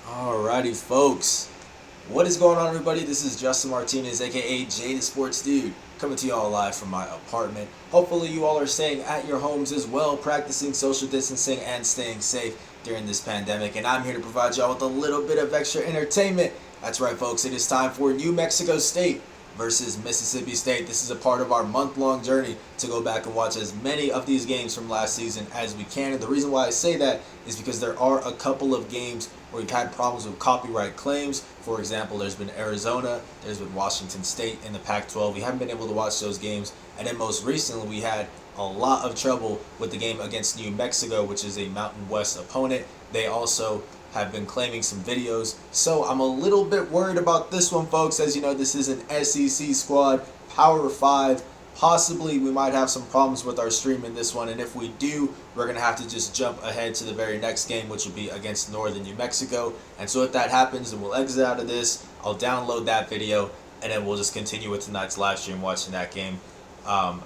Alrighty, folks. What is going on, everybody? This is Justin Martinez, aka Jay the Sports Dude, coming to you all live from my apartment. Hopefully, you all are staying at your homes as well, practicing social distancing and staying safe during this pandemic. And I'm here to provide y'all with a little bit of extra entertainment. That's right, folks. It is time for New Mexico State versus Mississippi State. This is a part of our month-long journey to go back and watch as many of these games from last season as we can. And the reason why I say that is because there are a couple of games where we've had problems with copyright claims. For example, there's been Arizona, there's been Washington State in the Pac-12. We haven't been able to watch those games. And then most recently, we had a lot of trouble with the game against New Mexico, which is a Mountain West opponent. They also have been claiming some videos. So I'm a little bit worried about this one, folks. As you know, this is an SEC squad, Power 5. Possibly we might have some problems with our stream in this one, and if we do, we're going to have to just jump ahead to the very next game, which will be against Northern New Mexico. And so if that happens, then we'll exit out of this. I'll download that video, and then we'll just continue with tonight's live stream watching that game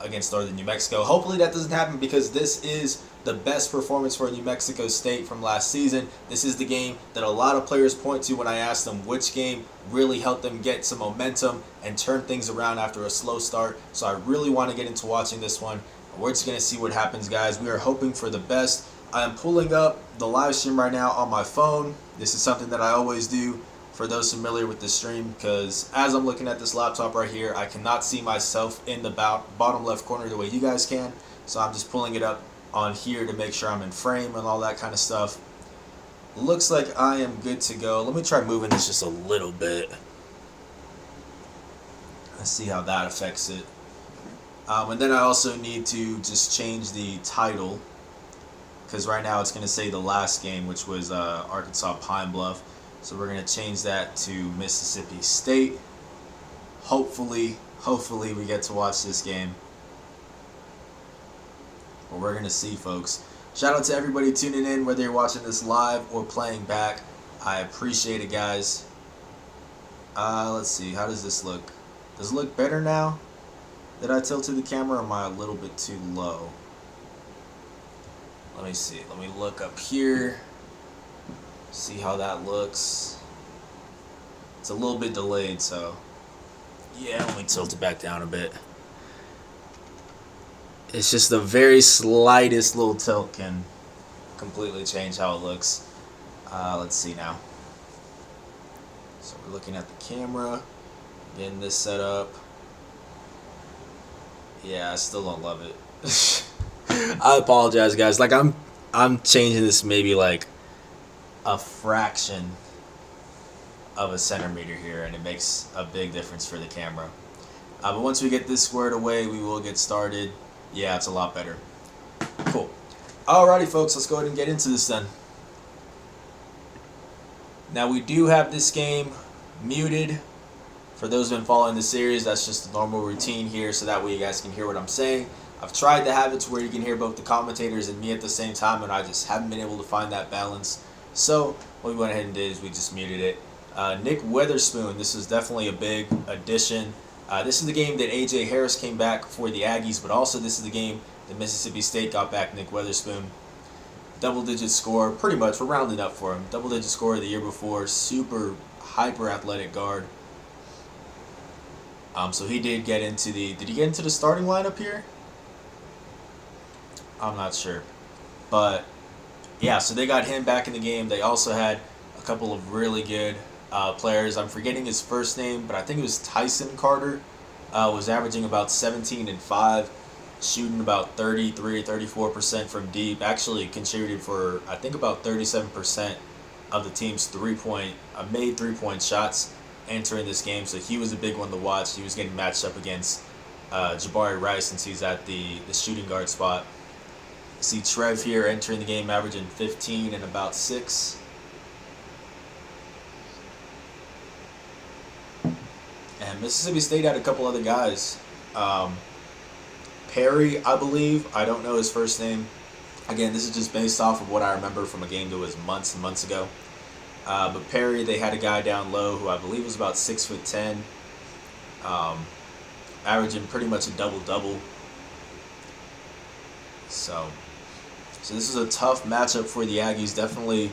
against Northern New Mexico. Hopefully that doesn't happen, because this is the best performance for New Mexico State from last season. This is the game that a lot of players point to when I ask them which game really helped them get some momentum and turn things around after a slow start. So I really want to get into watching this one. We're just going to see what happens, guys. We are hoping for the best. I am pulling up the live stream right now on my phone. This is something that I always do for those familiar with the stream, because as I'm looking at this laptop right here, I cannot see myself in the bottom left corner the way you guys can. So I'm just pulling it up on here to make sure I'm in frame and all that kind of stuff. Looks like I am good to go. Let me try moving this just a little bit. Let's see how that affects it. And then I also need to just change the title, because right now it's going to say the last game, which was Arkansas Pine Bluff. So we're going to change that to Mississippi State. Hopefully we get to watch this game. But we're going to see, folks. Shout out to everybody tuning in, whether you're watching this live or playing back. I appreciate it, guys. Let's see. How does this look? Does it look better now that I tilted the camera, or am I a little bit too low? Let me see. Let me look up here. See how that looks. It's a little bit delayed, so yeah, let me tilt it back down a bit. It's just the very slightest little tilt can completely change how it looks. Let's see now. So we're looking at the camera, getting this set up. Yeah, I still don't love it. I apologize, guys. Like I'm changing this maybe like a fraction of a centimeter here, and it makes a big difference for the camera. But once we get this squared away, we will get started. Yeah, it's a lot better. Cool. Alrighty, folks, let's go ahead and get into this then. Now, we do have this game muted. For those who've been following the series, that's just the normal routine here, so that way you guys can hear what I'm saying. I've tried to have it to where you can hear both the commentators and me at the same time, and I just haven't been able to find that balance. So what we went ahead and did is we just muted it. Nick Weatherspoon, this is definitely a big addition. This is the game that A.J. Harris came back for the Aggies, but also this is the game that Mississippi State got back Nick Weatherspoon. Double-digit score, pretty much. We're rounding up for him. Double-digit score the year before. Super hyper-athletic guard. So he did get into the... Did he get into the starting lineup here? I'm not sure. But, yeah, so they got him back in the game. They also had a couple of really good players. I'm forgetting his first name, but I think it was Tyson Carter. Was averaging about 17 and 5, shooting about 34% from deep. Actually contributed for, I think, about 37% of the team's made three-point shots entering this game. So he was a big one to watch. He was getting matched up against Jabari Rice, since he's at the shooting guard spot. See Trev here entering the game, averaging 15 and about 6. And Mississippi State had a couple other guys. Perry, I believe. I don't know his first name. Again, this is just based off of what I remember from a game that was months and months ago. But Perry, they had a guy down low who I believe was about 6'10", averaging pretty much a double-double. So this is a tough matchup for the Aggies. Definitely,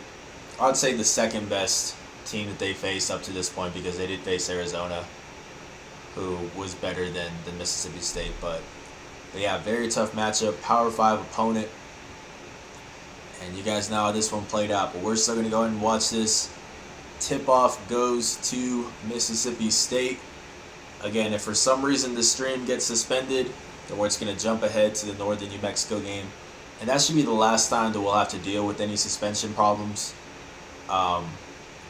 I'd say the second best team that they faced up to this point, because they did face Arizona, who was better than Mississippi State. But yeah, very tough matchup, Power 5 opponent. And you guys know how this one played out, but we're still going to go ahead and watch this. Tip-off goes to Mississippi State. Again, if for some reason the stream gets suspended, then we're just going to jump ahead to the Northern New Mexico game. And that should be the last time that we'll have to deal with any suspension problems.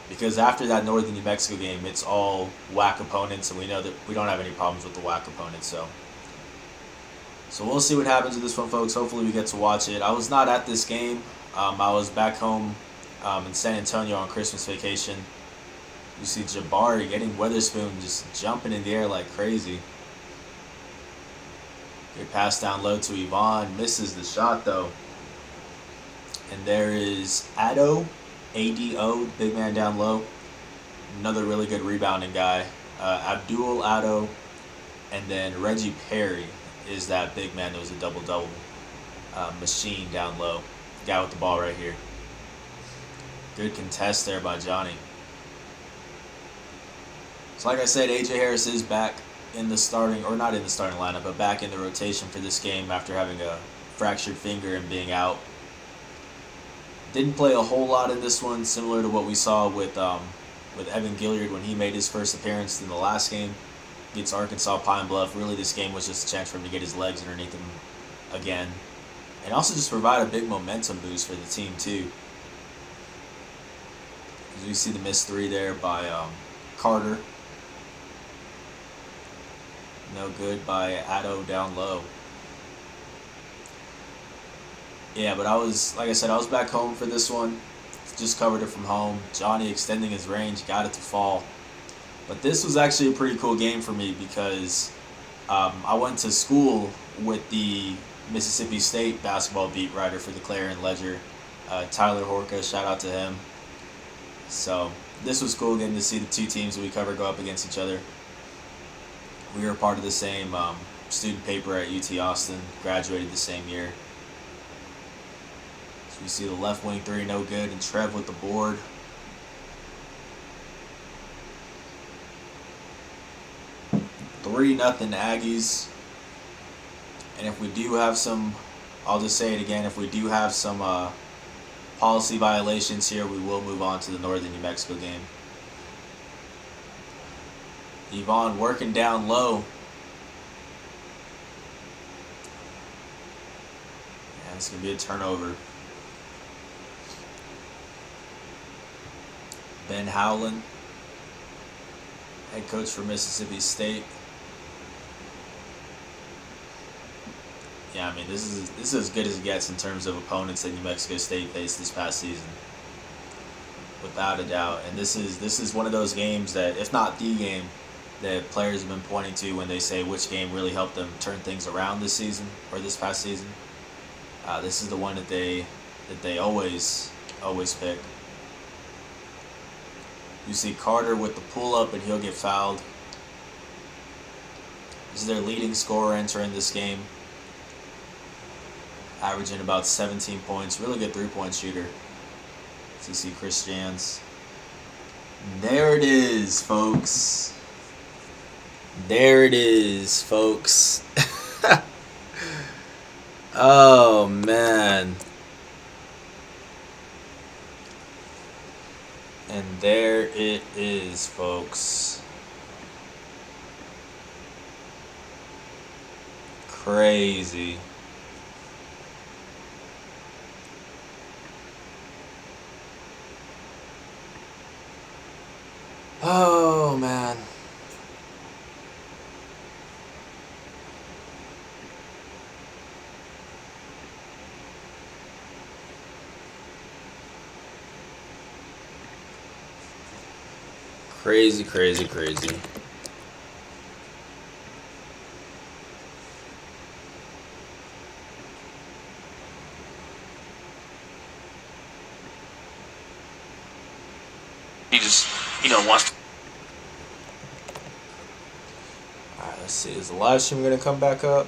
Because after that Northern New Mexico game, it's all WAC opponents, and we know that we don't have any problems with the WAC opponents. So we'll see what happens with this one, folks. Hopefully we get to watch it. I was not at this game. I was back home in San Antonio on Christmas vacation. You see Jabari getting Weatherspoon just jumping in the air like crazy. Good pass down low to Yvonne. Misses the shot though. And there is Addo, A-D-O, big man down low. Another really good rebounding guy. Abdul Addo. And then Reggie Perry is that big man that was a double-double machine down low. Guy with the ball right here. Good contest there by Johnny. So like I said, A.J. Harris is back in the starting, or not in the starting lineup, but back in the rotation for this game after having a fractured finger and being out. Didn't play a whole lot in this one, similar to what we saw with Evan Gilliard when he made his first appearance in the last game against Arkansas Pine Bluff. Really, this game was just a chance for him to get his legs underneath him again, and also just provide a big momentum boost for the team too. As you see the missed three there by Carter. No good by Addo down low. Yeah, but like I said, I was back home for this one. Just covered it from home. Johnny extending his range, got it to fall. But this was actually a pretty cool game for me because I went to school with the Mississippi State basketball beat writer for the Clarion Ledger, Tyler Horka. Shout out to him. So this was cool getting to see the two teams that we cover go up against each other. We were part of the same student paper at UT Austin, graduated the same year. So you see the left wing three, no good, and Trev with the board. Three nothing Aggies. And if we do have some, I'll just say it again, if we do have some policy violations here, we will move on to the Northern New Mexico game. Yvonne working down low. Yeah, it's going to be a turnover. Ben Howland, head coach for Mississippi State. Yeah, I mean, this is as good as it gets in terms of opponents that New Mexico State faced this past season, without a doubt. And this is one of those games that, if not the game, that players have been pointing to when they say which game really helped them turn things around this season or this past season. This is the one that they always pick. You see Carter with the pull up, and he'll get fouled. This is their leading scorer entering this game, averaging about 17 points. Really good three-point shooter. So you see Chris Jans. There it is, folks. There it is, folks. Oh, man. And there it is, folks. Crazy. Oh, man. Crazy, crazy, crazy. He just, wants to. Alright, let's see. Is the live stream going to come back up?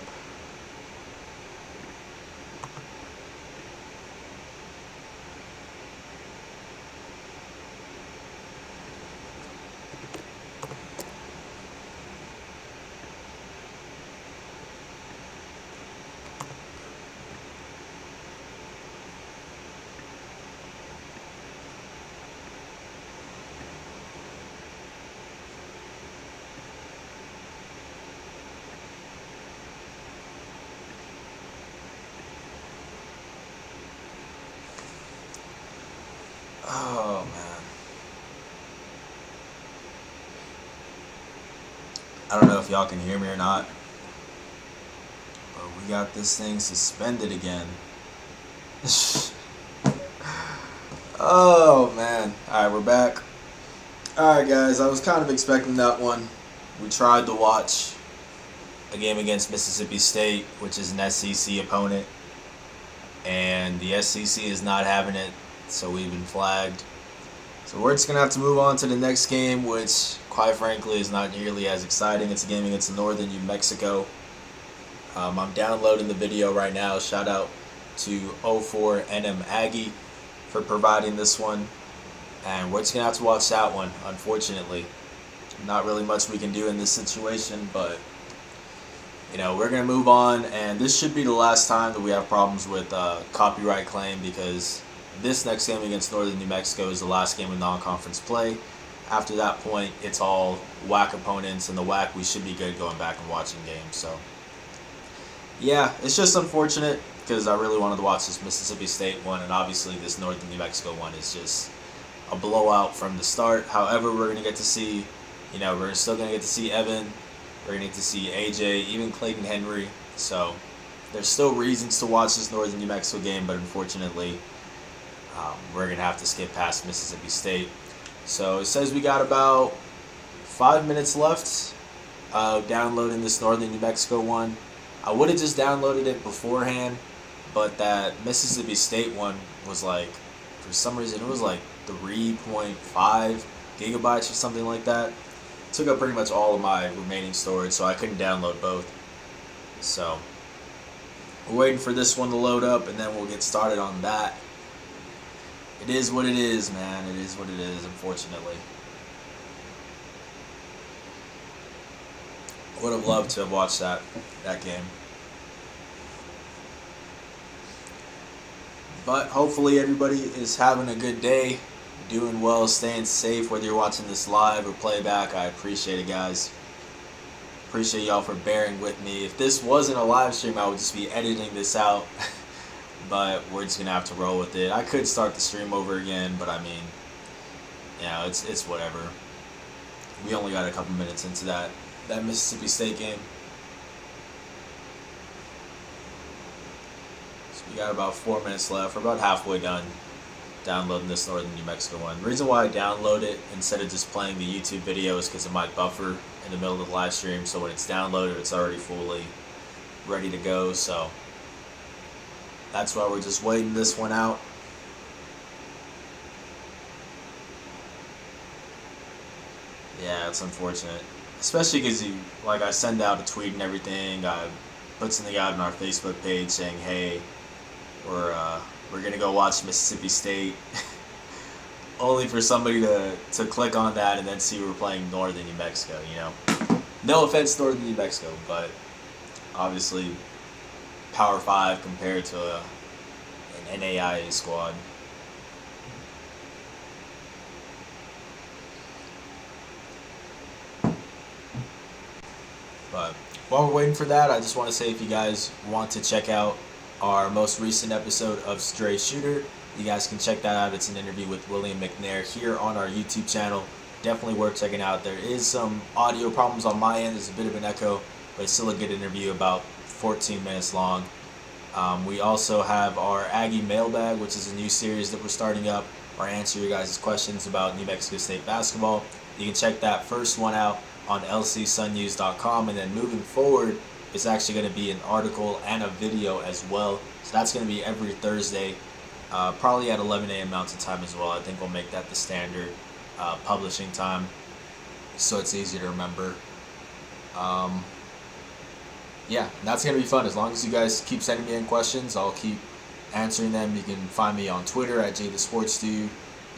Oh, man. I don't know if y'all can hear me or not, but we got this thing suspended again. Oh, man. Alright, we're back. Alright, guys, I was kind of expecting that one. We tried to watch a game against Mississippi State, which is an SEC opponent, and the SEC is not having it, so we've been flagged. So we're just going to have to move on to the next game, which, quite frankly, is not nearly as exciting. It's a game against Northern New Mexico. I'm downloading the video right now. Shout out to 04NM Aggie for providing this one. And we're just going to have to watch that one, unfortunately. Not really much we can do in this situation, but, you know, we're going to move on. And this should be the last time that we have problems with copyright claim, because this next game against Northern New Mexico is the last game of non-conference play. After that point, it's all WAC opponents, and the WAC, we should be good going back and watching games. So, yeah, it's just unfortunate because I really wanted to watch this Mississippi State one, and obviously this Northern New Mexico one is just a blowout from the start. However, we're going to get to see, you know, we're still going to get to see Evan. We're going to get to see AJ, even Clayton Henry. So, there's still reasons to watch this Northern New Mexico game, but unfortunately, we're going to have to skip past Mississippi State. So it says we got about 5 minutes left downloading this Northern New Mexico one. I would have just downloaded it beforehand, but that Mississippi State one was like, for some reason, it was like 3.5 gigabytes or something like that. It took up pretty much all of my remaining storage, so I couldn't download both. So we're waiting for this one to load up, and then we'll get started on that. It is what it is, man. It is what it is, unfortunately. I would have loved to have watched that game. But hopefully everybody is having a good day, doing well, staying safe, whether you're watching this live or playback. I appreciate it, guys. Appreciate y'all for bearing with me. If this wasn't a live stream, I would just be editing this out. But we're just going to have to roll with it. I could start the stream over again, but I mean, you know, it's whatever. We only got a couple minutes into that Mississippi State game. So we got about 4 minutes left. We're about halfway done downloading this Northern New Mexico one. The reason why I download it instead of just playing the YouTube video is because it might buffer in the middle of the live stream. So when it's downloaded, it's already fully ready to go. So that's why we're just waiting this one out. Yeah, it's unfortunate. Especially because I send out a tweet and everything. I put something out on our Facebook page saying, hey, we're going to go watch Mississippi State. Only for somebody to click on that and then see we're playing Northern New Mexico, you know. No offense, Northern New Mexico, but obviously Power 5 compared to an NAIA squad. But while we're waiting for that, I just want to say if you guys want to check out our most recent episode of Stray Shooter, you guys can check that out. It's an interview with William McNair here on our YouTube channel. Definitely worth checking out. There is some audio problems on my end. There's a bit of an echo, but it's still a good interview, about 14 minutes long. We also have our Aggie Mailbag, which is a new series that we're starting up, or answer your guys' questions about New Mexico State basketball. You can check that first one out on lcsunnews.com, and then moving forward, it's actually going to be an article and a video as well. So that's going to be every Thursday, probably at 11 a.m. Mountain Time as well. I think we'll make that the standard publishing time, so it's easy to remember. Yeah, that's going to be fun. As long as you guys keep sending me in questions, I'll keep answering them. You can find me on Twitter at JTheSportsDude.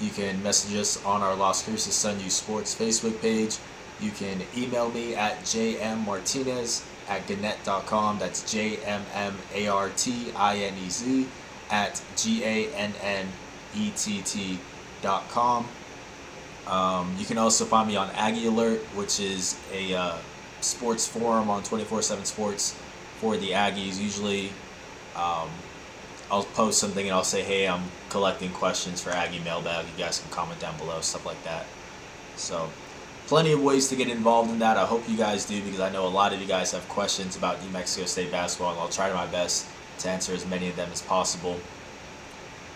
You can message us on our Las Cruces Sun U Sports Facebook page. You can email me at jmmartinez@gannett.com. That's JMMARTINEZ @GANNETT.com. You can also find me on Aggie Alert, which is a sports forum on 24/7 Sports for the Aggies. Usually I'll post something and I'll say, hey, I'm collecting questions for Aggie Mailbag. You guys can comment down below, stuff like that. So, plenty of ways to get involved in that. I hope you guys do, because I know a lot of you guys have questions about New Mexico State basketball, and I'll try my best to answer as many of them as possible.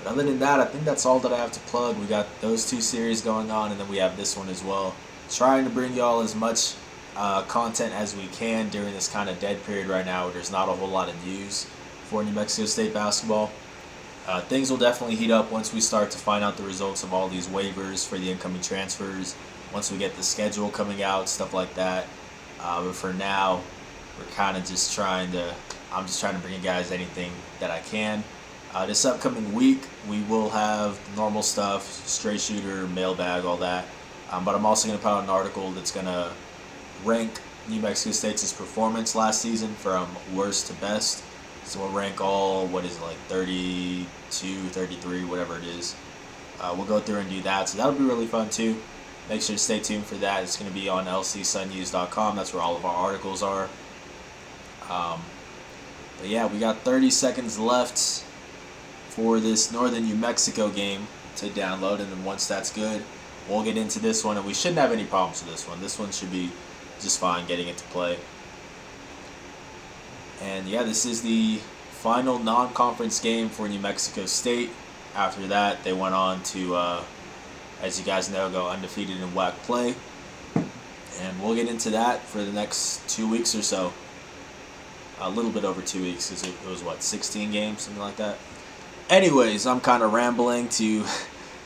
But other than that, I think that's all that I have to plug. We got those 2 series going on, and then we have this one as well. Trying to bring y'all as much content as we can during this kind of dead period right now where there's not a whole lot of news for New Mexico State basketball. Things will definitely heat up once we start to find out the results of all these waivers for the incoming transfers, once we get the schedule coming out, stuff like that. But for now, we're kind of just I'm just trying to bring you guys anything that I can. This upcoming week, we will have normal stuff, straight shooter, mailbag, all that. But I'm also going to put out an article that's going to rank New Mexico State's performance last season from worst to best. So we'll rank all, 32, 33, whatever it is. We'll go through and do that. So that'll be really fun too. Make sure to stay tuned for that. It's going to be on lcsunnews.com. That's where all of our articles are. But yeah, we got 30 seconds left for this Northern New Mexico game to download, and then once that's good, we'll get into this one, and we shouldn't have any problems with this one. This one should be just fine getting it to play. And yeah, this is the final non-conference game for New Mexico State. After that, they went on to, as you guys know, go undefeated in WAC play. And we'll get into that for the next 2 weeks or so. A little bit over 2 weeks, because it was, 16 games, something like that. Anyways, I'm kind of rambling to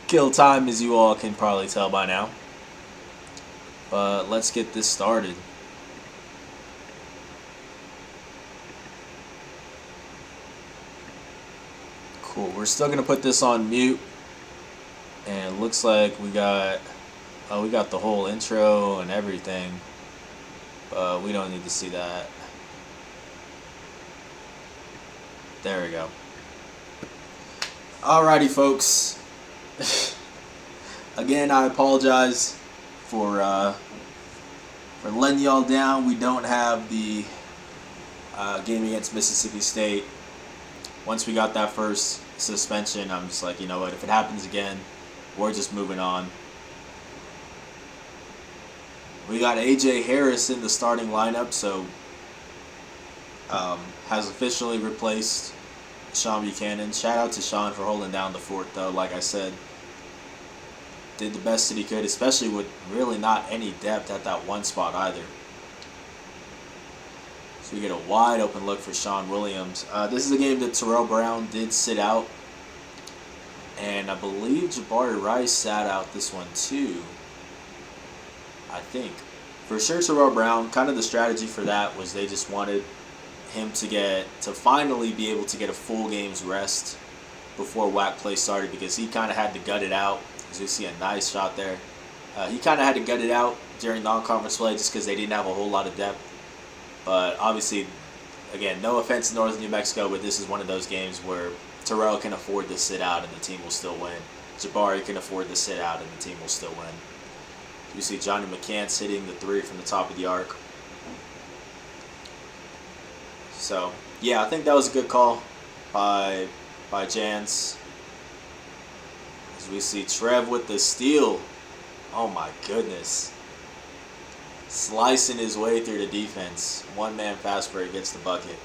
kill time, as you all can probably tell by now. But let's get this started. Cool, we're still going to put this on mute. And it looks like we got the whole intro and everything. But we don't need to see that. There we go. Alrighty, folks. Again, I apologize for letting y'all down. We don't have the game against Mississippi State. Once we got that first suspension, I'm just like, you know what? If it happens again, we're just moving on. We got AJ Harris in the starting lineup, so has officially replaced Shawn Buchanan. Shout out to Shawn for holding down the fort, though. Like I said, did the best that he could, especially with really not any depth at that one spot either. So we get a wide open look for Shawn Williams. This is a game that Terrell Brown did sit out, and I believe Jabari Rice sat out this one too. I think. For sure, Terrell Brown, kind of the strategy for that was they just wanted him to finally be able to get a full game's rest before WAC play started, because he kind of had to gut it out. As you see, a nice shot there. He kind of had to gut it out during non-conference play just because they didn't have a whole lot of depth. But obviously, again, no offense to Northern New Mexico, but this is one of those games where Terrell can afford to sit out and the team will still win. Jabari can afford to sit out and the team will still win. You see Johnny McCants hitting the 3 from the top of the arc. So, yeah, I think that was a good call by Jans. As we see Trev with the steal. Oh my goodness. Slicing his way through the defense. One-man fast break gets the bucket.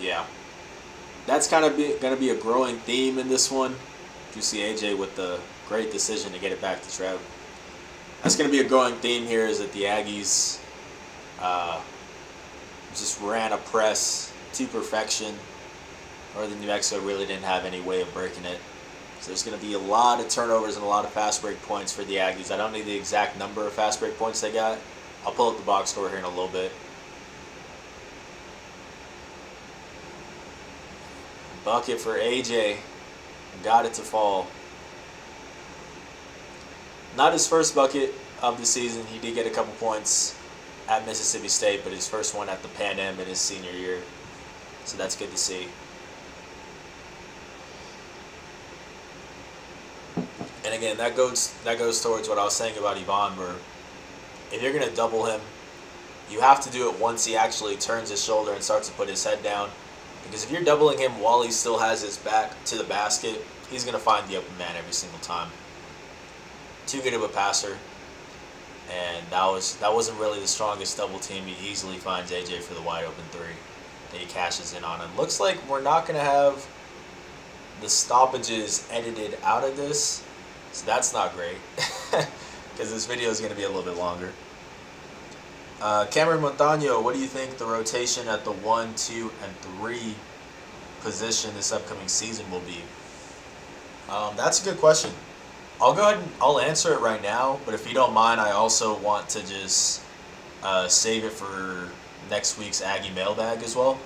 Yeah. That's kind of going to be a growing theme in this one. You see AJ with the great decision to get it back to Trev. That's going to be a growing theme here, is that the Aggies just ran a press to perfection. Northern New Mexico really didn't have any way of breaking it. So there's going to be a lot of turnovers and a lot of fast break points for the Aggies. I don't need the exact number of fast break points they got. I'll pull up the box score here in a little bit. Bucket for AJ. Got it to fall. Not his first bucket of the season. He did get a couple points at Mississippi State, but his first one at the Pan Am in his senior year. So that's good to see. And again, that goes towards what I was saying about Yvonne, where if you're going to double him, You have to do it once he actually turns his shoulder and starts to put his head down. Because if you're doubling him while he still has his back to the basket, he's going to find the open man every single time. Too good of a passer. And that wasn't really the strongest double team. He easily finds AJ for the wide open three that he cashes in on. And looks like we're not going to have the stoppages edited out of this. So that's not great. Because this video is going to be a little bit longer. Cameron Montano, what do you think the rotation at the 1, 2, and 3 position this upcoming season will be? That's a good question. I'll go ahead and I'll answer it right now, but if you don't mind, I also want to just save it for next week's Aggie mailbag as well.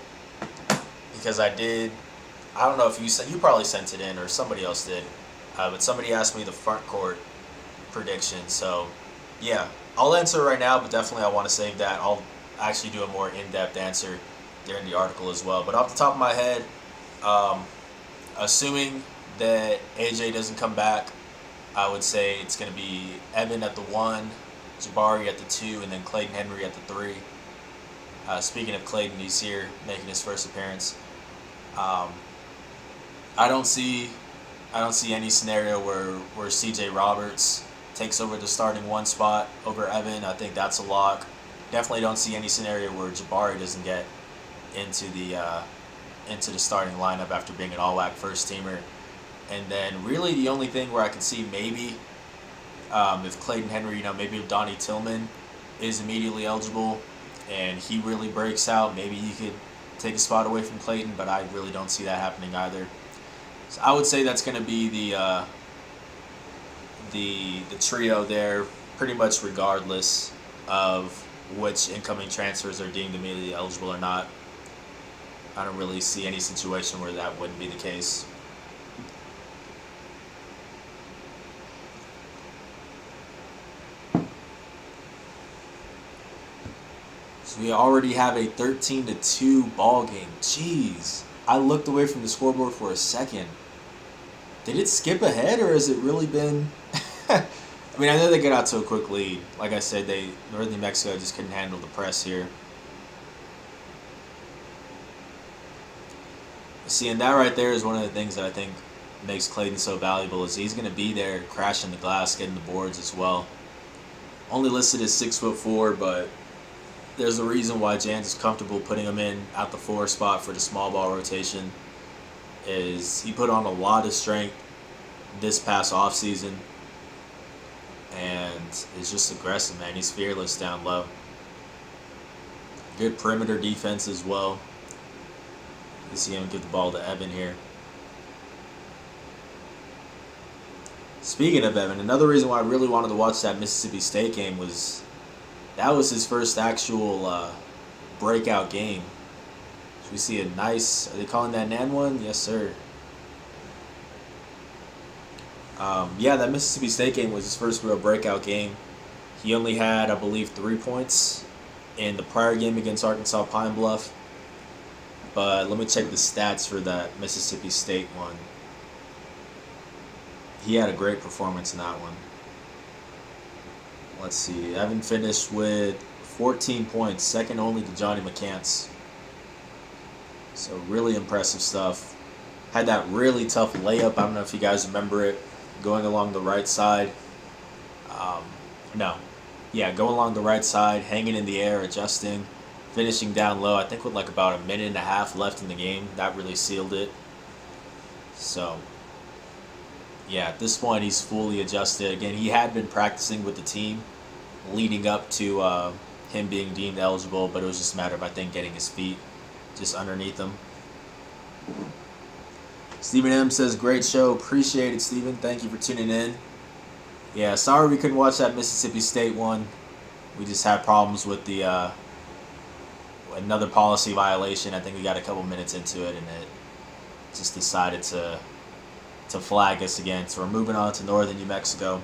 Because I don't know if you probably sent it in or somebody else did, but somebody asked me the Frontcourt Prediction, so yeah. I'll answer it right now, but definitely I want to save that. I'll actually do a more in-depth answer during the article as well. But off the top of my head, assuming that AJ doesn't come back, I would say it's going to be Evan at the 1, Jabari at the 2, and then Clayton Henry at the 3. Speaking of Clayton, he's here making his first appearance. I don't see any scenario where CJ Roberts takes over the starting 1 spot over Evan. I think that's a lock. Definitely don't see any scenario where Jabari doesn't get into the starting lineup after being an all-WAC first teamer. And then really the only thing where I could see maybe if Clayton Henry, maybe if Donnie Tillman is immediately eligible and he really breaks out, maybe he could take a spot away from Clayton, but I really don't see that happening either. So I would say that's going to be the trio there, pretty much regardless of which incoming transfers are deemed immediately eligible or not. I don't really see any situation where that wouldn't be the case. So we already have a 13-2 ball game. Jeez, I looked away from the scoreboard for a second. Did it skip ahead, or has it really been? I mean, I know they got out to a quick lead. Like I said, Northern New Mexico just couldn't handle the press here. See, and that right there is one of the things that I think makes Clayton so valuable, is he's going to be there crashing the glass, getting the boards as well. Only listed as 6'4", but there's a reason why Jans is comfortable putting him in at the 4 spot for the small ball rotation. Is he put on a lot of strength this past offseason and is just aggressive, man. He's fearless down low. Good perimeter defense as well. You see him give the ball to Evan here. Speaking of Evan, another reason why I really wanted to watch that Mississippi State game was that was his first actual breakout game. So we see a nice, are they calling that an and one? Yes, sir. Yeah, that Mississippi State game was his first real breakout game. He only had, I believe, 3 points in the prior game against Arkansas Pine Bluff. But let me check the stats for that Mississippi State one. He had a great performance in that one. Let's see. Evan finished with 14 points, second only to Johnny McCants. So really impressive stuff. Had that really tough layup. I don't know if you guys remember it. Going along the right side. Going along the right side, hanging in the air, adjusting, finishing down low. I think with like about a minute and a half left in the game. That really sealed it. So, yeah, at this point he's fully adjusted. Again, he had been practicing with the team leading up to him being deemed eligible, but it was just a matter of, I think, getting his feet just underneath him. Stephen M. says, great show. Appreciate it, Stephen. Thank you for tuning in. Yeah, sorry we couldn't watch that Mississippi State one. We just had problems with the another policy violation. I think we got a couple minutes into it, and it just decided to flag us again. So we're moving on to Northern New Mexico.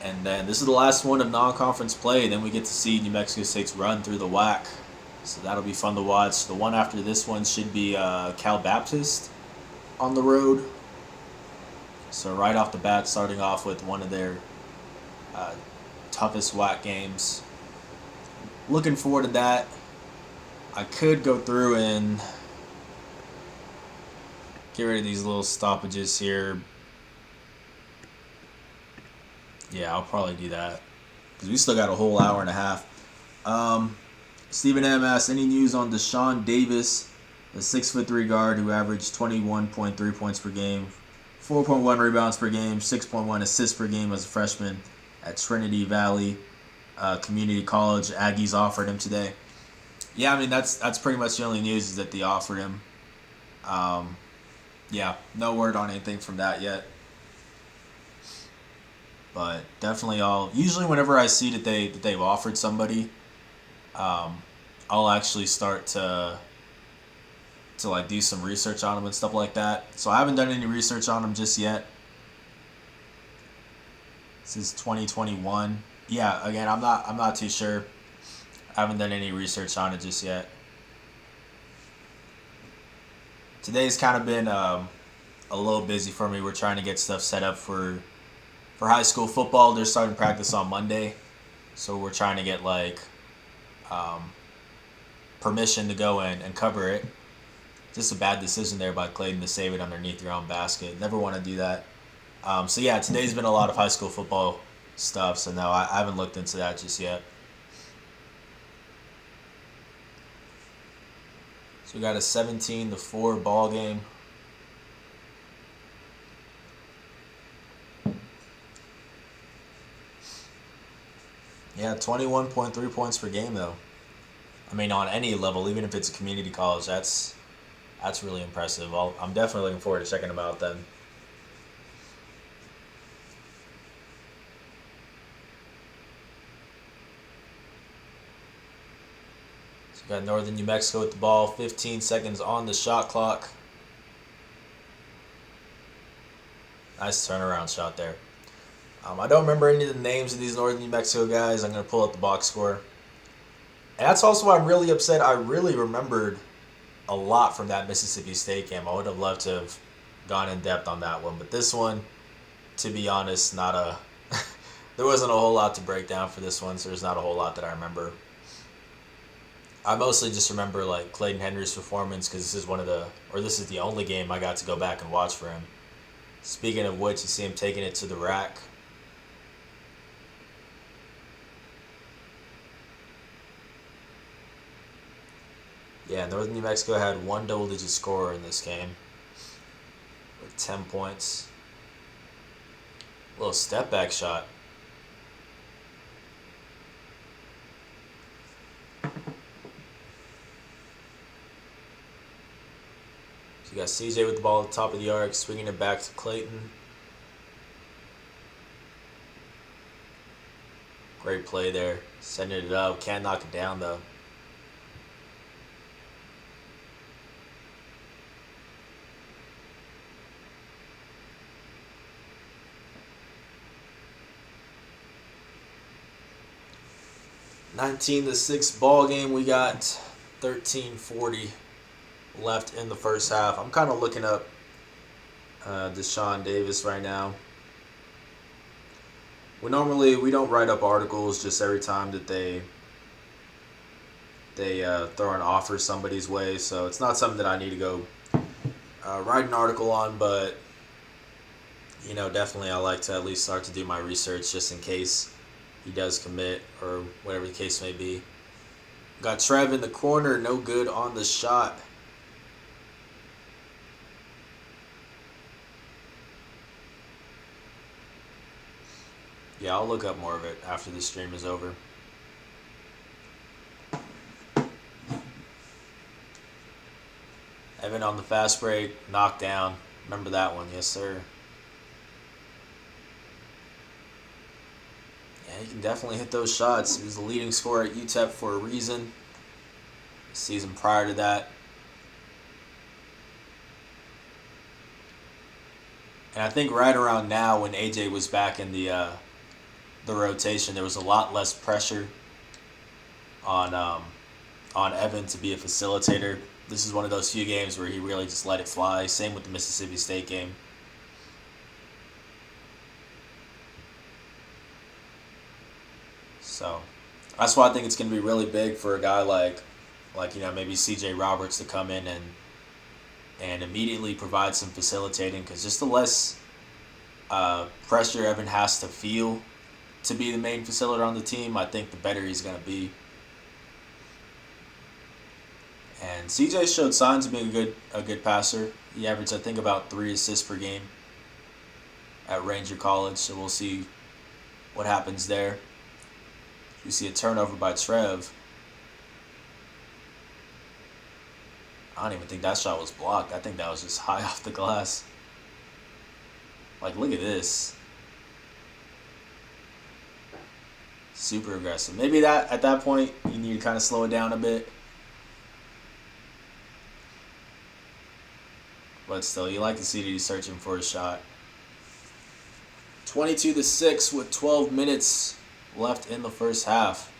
And then this is the last one of non-conference play. Then we get to see New Mexico State's run through the WAC. So that'll be fun to watch. The one after this one should be Cal Baptist on the road. So right off the bat, starting off with one of their toughest WAC games. looking forward to that. I could go through and get rid of these little stoppages here. Yeah, I'll probably do that because we still got a whole hour and a half. Stephen M. asks, any news on Deshaun Davis, the 6'3" guard who averaged 21.3 points per game, 4.1 rebounds per game, 6.1 assists per game as a freshman at Trinity Valley Community College. Aggies offered him today. Yeah, I mean, that's pretty much the only news is that they offered him. Yeah, no word on anything from that yet. But definitely usually whenever I see that they've offered somebody, I'll actually start to like do some research on them and stuff like that. So I haven't done any research on them just yet. This is 2021. Yeah, again, I'm not too sure. I haven't done any research on it just yet. Today's kind of been a little busy for me. We're trying to get stuff set up for high school football. They're starting practice on Monday, so we're trying to get permission to go in and cover it. Just a bad decision there by Clayton to save it underneath your own basket. Never want to do that. So yeah, today's been a lot of high school football stuff. So no, I haven't looked into that just yet. So we got a 17-4 ball game. Yeah, 21.3 points per game though. I mean, on any level, even if it's a community college, that's really impressive. I'm definitely looking forward to checking them out then. So we got Northern New Mexico with the ball, 15 seconds on the shot clock. Nice turnaround shot there. I don't remember any of the names of these Northern New Mexico guys. I'm going to pull up the box score. And that's also why I'm really upset. I really remembered a lot from that Mississippi State game. I would have loved to have gone in depth on that one. But this one, to be honest, there wasn't a whole lot to break down for this one, so there's not a whole lot that I remember. I mostly just remember Clayton Henry's performance because this is the only game I got to go back and watch for him. Speaking of which, you see him taking it to the rack. Yeah, Northern New Mexico had one double-digit scorer in this game with 10 points. A little step-back shot. So you got CJ with the ball at the top of the arc, swinging it back to Clayton. Great play there. Sending it up. Can't knock it down, though. (19-6) ball game. We got 13:40 left in the first half. I'm kind of looking up Deshaun Davis right now. We don't write up articles just every time that they throw an offer somebody's way. So it's not something that I need to go write an article on, but definitely I like to at least start to do my research just in case he does commit or whatever the case may be. Got Trev in the corner, no good on the shot. Yeah, I'll look up more of it after the stream is over. Evan on the fast break, knocked down. Remember that one, yes sir. Yeah, he can definitely hit those shots. He was the leading scorer at UTEP for a reason. The season prior to that. And I think right around now when AJ was back in the rotation, there was a lot less pressure on Evan to be a facilitator. This is one of those few games where he really just let it fly. Same with the Mississippi State game. So, That's why I think it's going to be really big for a guy like maybe C.J. Roberts to come in and immediately provide some facilitating, because just the less pressure Evan has to feel to be the main facilitator on the team, I think the better he's going to be. And CJ showed signs of being a good passer. He averaged, I think, about 3 assists per game at Ranger College, so we'll see what happens there. We see a turnover by Trev. I don't even think that shot was blocked. I think that was just high off the glass. Like, look at this. Super aggressive. Maybe that at that point you need to kind of slow it down a bit. But still, you like to see that he's searching for a shot. 22-6 with 12 minutes left in the first half.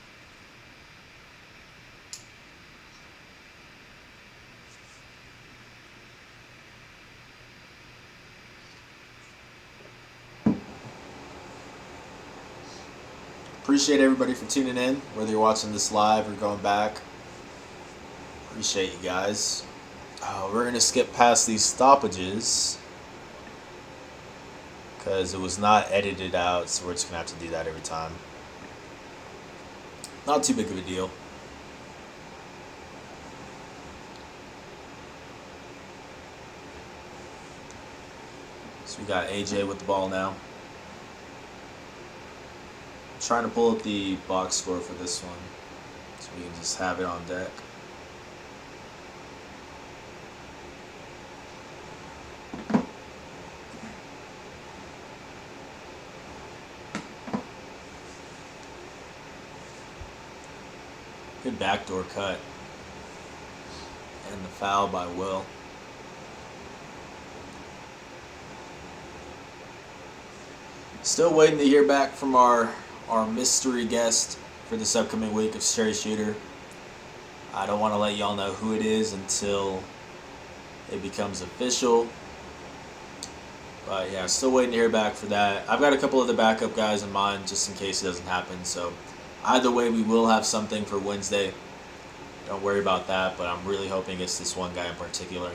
Appreciate everybody for tuning in, whether you're watching this live or going back. Appreciate you guys. We're going to skip past these stoppages because it was not edited out, so we're just going to have to do that every time. Not too big of a deal. So we got AJ with the ball now. Trying to pull up the box score for this one so we can just have it on deck. Good backdoor cut. And the foul by Will. Still waiting to hear back from our mystery guest for this upcoming week of Straight Shooter. I don't want to let y'all know who it is until it becomes official. But yeah, still waiting to hear back for that. I've got a couple of the backup guys in mind just in case it doesn't happen. So either way, we will have something for Wednesday. Don't worry about that, but I'm really hoping it's this one guy in particular.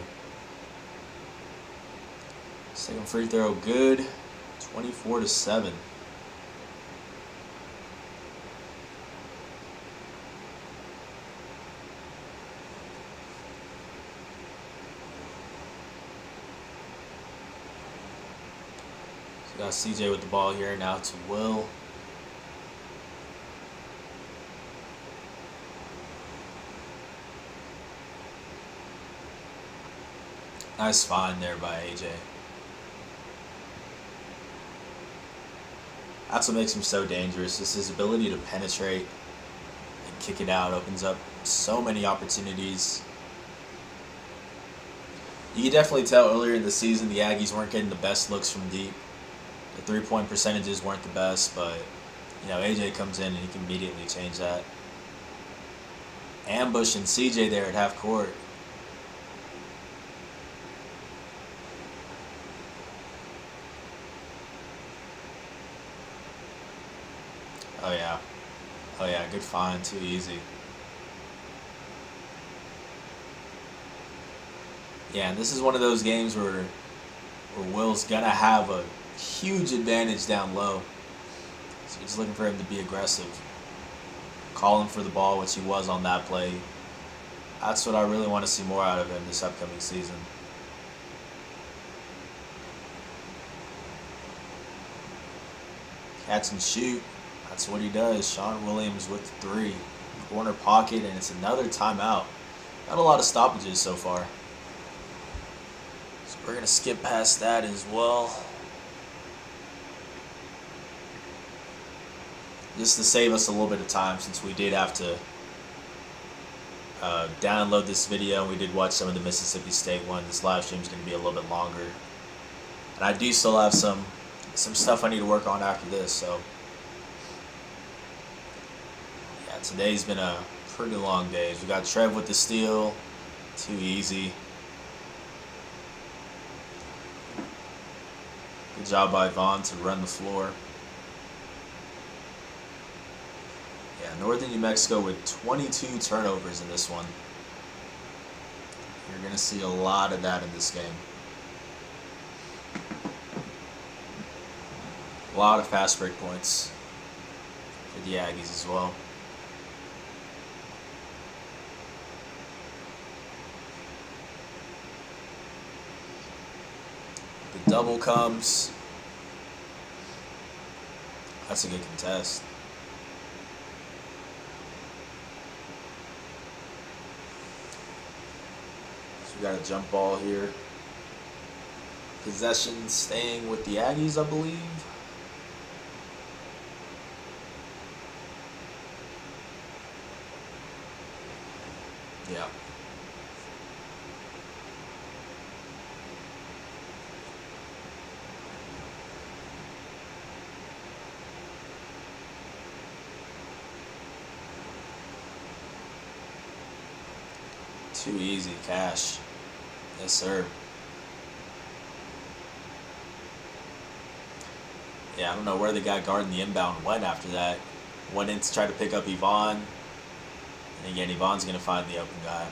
Second free throw, good. 24-7. So got CJ with the ball here, now to Will. Nice find there by AJ. That's what makes him so dangerous. Just his ability to penetrate and kick it out opens up so many opportunities. You can definitely tell earlier in the season the Aggies weren't getting the best looks from deep. The three-point percentages weren't the best, but AJ comes in and he can immediately change that. Ambushing CJ there at half court. Oh yeah, good find, too easy. Yeah, and this is one of those games where Will's gonna have a huge advantage down low. So he's looking for him to be aggressive. Calling for the ball, which he was on that play. That's what I really want to see more out of him this upcoming season. Catch and shoot. That's what he does. Shawn Williams with the 3. Corner pocket, and it's another timeout. Not a lot of stoppages so far. So we're going to skip past that as well. Just to save us a little bit of time, since we did have to download this video. We did watch some of the Mississippi State one. This live stream is going to be a little bit longer. And I do still have some stuff I need to work on after this, so... Today's been a pretty long day. We got Trev with the steal. Too easy. Good job by Vaughn to run the floor. Yeah, Northern New Mexico with 22 turnovers in this one. You're going to see a lot of that in this game. A lot of fast break points for the Aggies as well. The double comes. That's a good contest. So we got a jump ball here. Possession staying with the Aggies, I believe. Yeah. Too easy, Cash. Yes, sir. Yeah, I don't know where the guy guarding the inbound went after that. Went in to try to pick up Yvonne. And again, Yvonne's going to find the open guy.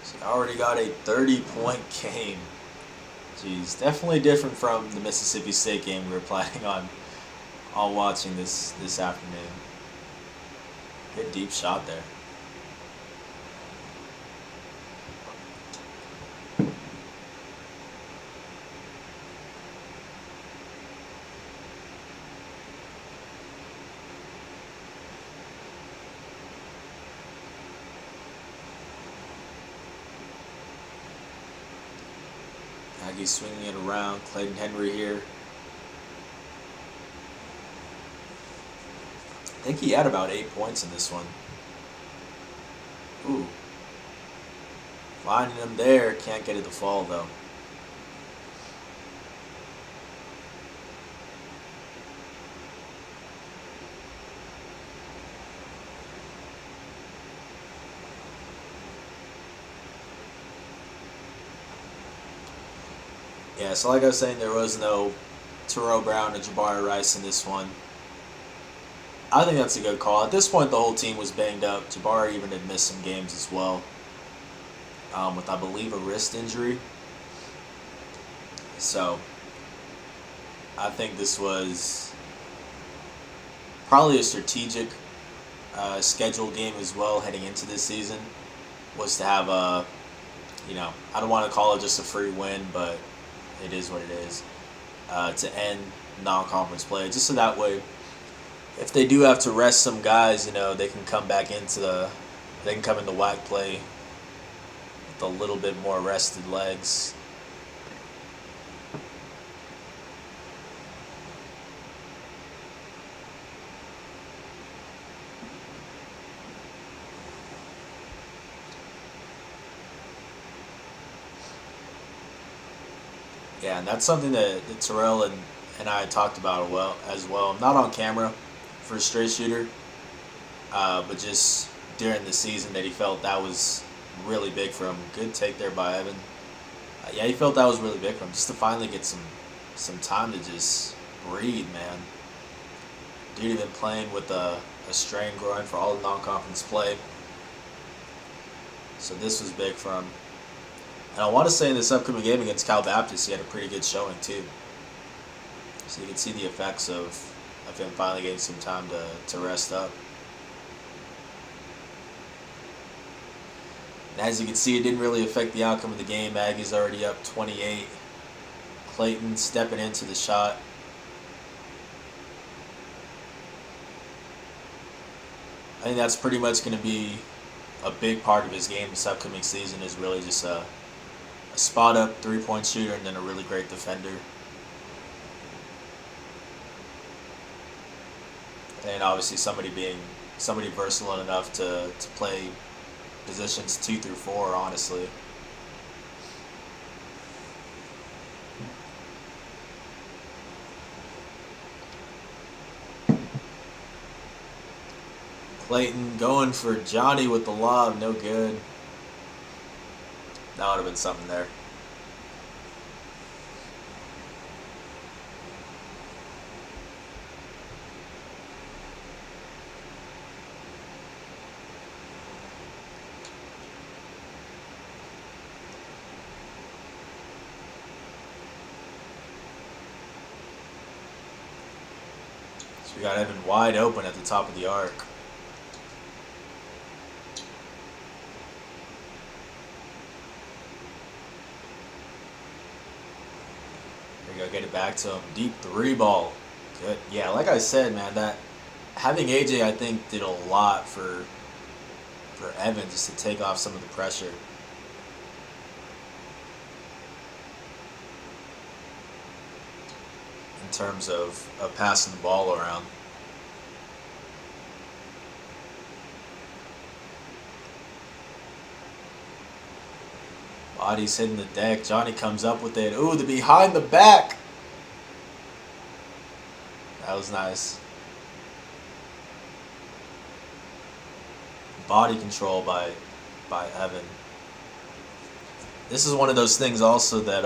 So I already got a 30-point game. Jeez, definitely different from the Mississippi State game we were planning on watching this afternoon. Good deep shot there. Aggie swinging it around. Clayton Henry here. I think he had about 8 points in this one. Ooh. Finding him there. Can't get it to fall, though. Yeah, so like I was saying, there was no Terrell Brown or Jabari Rice in this one. I think that's a good call. At this point, the whole team was banged up. Jabari even had missed some games as well, with, I believe, a wrist injury. So, I think this was probably a strategic schedule game as well heading into this season, was to have a, I don't want to call it just a free win, but it is what it is, to end non-conference play, just so that way, if they do have to rest some guys, they can come back they can come into WAC play with a little bit more rested legs. Yeah, and that's something that Terrell and I talked about as well. Not on camera for a straight shooter, but just during the season that he felt that was really big for him. Good take there by Evan. Yeah, he felt that was really big for him, just to finally get some time to just breathe, man. Dude had been playing with a strained groin for all the non-conference play, so this was big for him. And I want to say in this upcoming game against Cal Baptist, he had a pretty good showing too. So you can see the effects of him finally getting some time to rest up. And as you can see, it didn't really affect the outcome of the game. Aggie's already up 28. Clayton stepping into the shot. I think that's pretty much going to be a big part of his game this upcoming season, is really just a spot-up three-point shooter and then a really great defender. And obviously somebody versatile enough to play positions 2 through 4, honestly. Clayton going for Johnny with the lob, no good. That would have been something there. So we got Evan wide open at the top of the arc. There you go, get it back to him. Deep 3 ball. Good. Yeah, like I said, man, that having AJ, I think, did a lot for Evan just to take off some of the pressure. In terms of passing the ball around. Body's hitting the deck. Johnny comes up with it. Ooh, the behind the back. That was nice. Body control by Evan. This is one of those things also that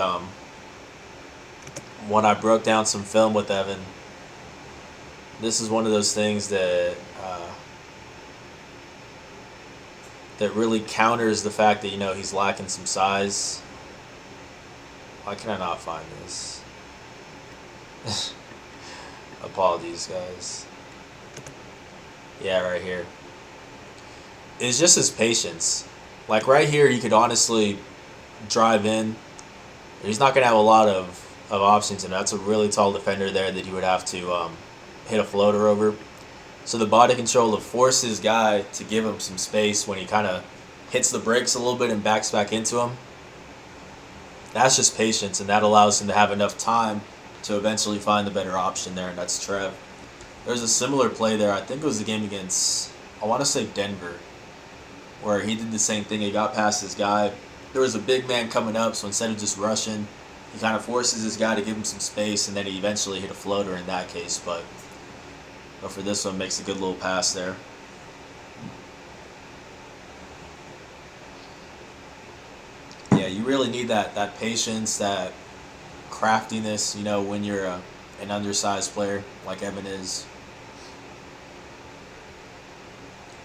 when I broke down some film with Evan, this is one of those things that that really counters the fact that, you know, he's lacking some size. Why can I not find this? Apologies, guys. Yeah, right here. It's just his patience. Like right here, he could honestly drive in. He's not going to have a lot of options, and that's a really tall defender there that he would have to hit a floater over. So the body control to force his guy to give him some space when he kind of hits the brakes a little bit and backs back into him. That's just patience, and that allows him to have enough time to eventually find the better option there, and that's Trev. There's a similar play there. I think it was the game against, I want to say Denver, where he did the same thing. He got past his guy. There was a big man coming up, so instead of just rushing, he kind of forces his guy to give him some space, and then he eventually hit a floater in that case. But for this one, makes a good little pass there. Yeah, you really need that patience, that craftiness, you know, when you're an undersized player like Evan is.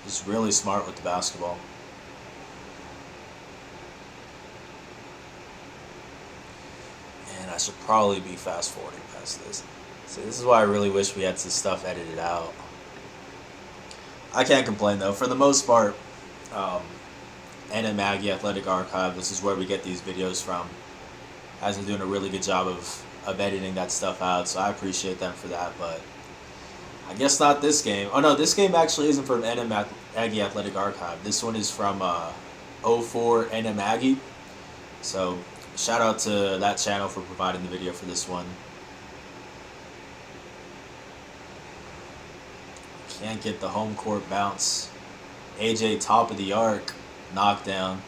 He's really smart with the basketball. And I should probably be fast forwarding past this. See, this is why I really wish we had some stuff edited out. I can't complain though. For the most part, Aggie Athletic Archive, this is where we get these videos from, has been doing a really good job of editing that stuff out, so I appreciate them for that. But I guess not this game. Oh no, this game actually isn't from Aggie Athletic Archive. This one is from 04 Aggie. So shout out to that channel for providing the video for this one. Can't get the home court bounce. AJ top of the arc, knockdown.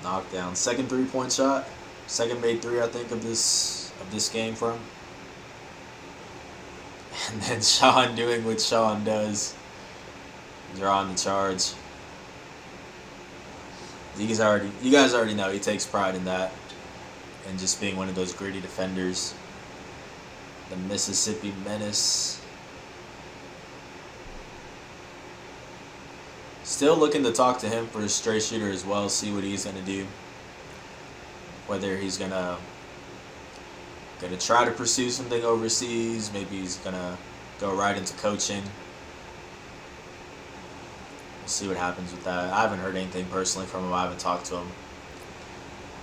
Knockdown. Second 3-point shot. Second made 3, I think, of this game for him. And then Shawn doing what Shawn does, drawing the charge. You guys already know he takes pride in that, and just being one of those gritty defenders. The Mississippi Menace. Still looking to talk to him for a straight shooter as well, see what he's going to do. Whether he's going to try to pursue something overseas, maybe he's going to go right into coaching. We'll see what happens with that. I haven't heard anything personally from him. I haven't talked to him.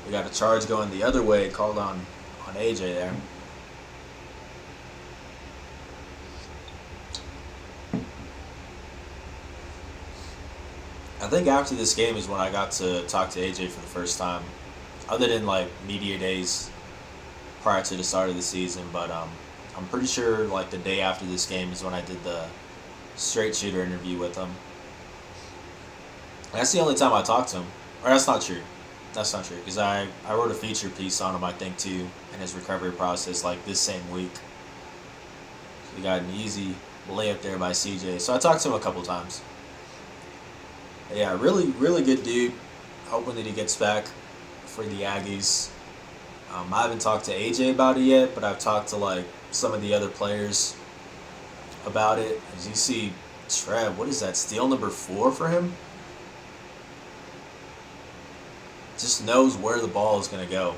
We got a charge going the other way, called on AJ there. I think after this game is when I got to talk to AJ for the first time, other than like media days prior to the start of the season. But I'm pretty sure like the day after this game is when I did the straight shooter interview with him. That's the only time I talked to him. Or that's not true. That's not true, because I wrote a feature piece on him, I think, too, in his recovery process, like this same week. So we got an easy layup there by CJ. So I talked to him a couple times. Yeah, really, really good dude. Hoping that he gets back for the Aggies. I haven't talked to AJ about it yet, but I've talked to like some of the other players about it. As you see, Trev, what is that? Steal number 4 for him? Just knows where the ball is going to go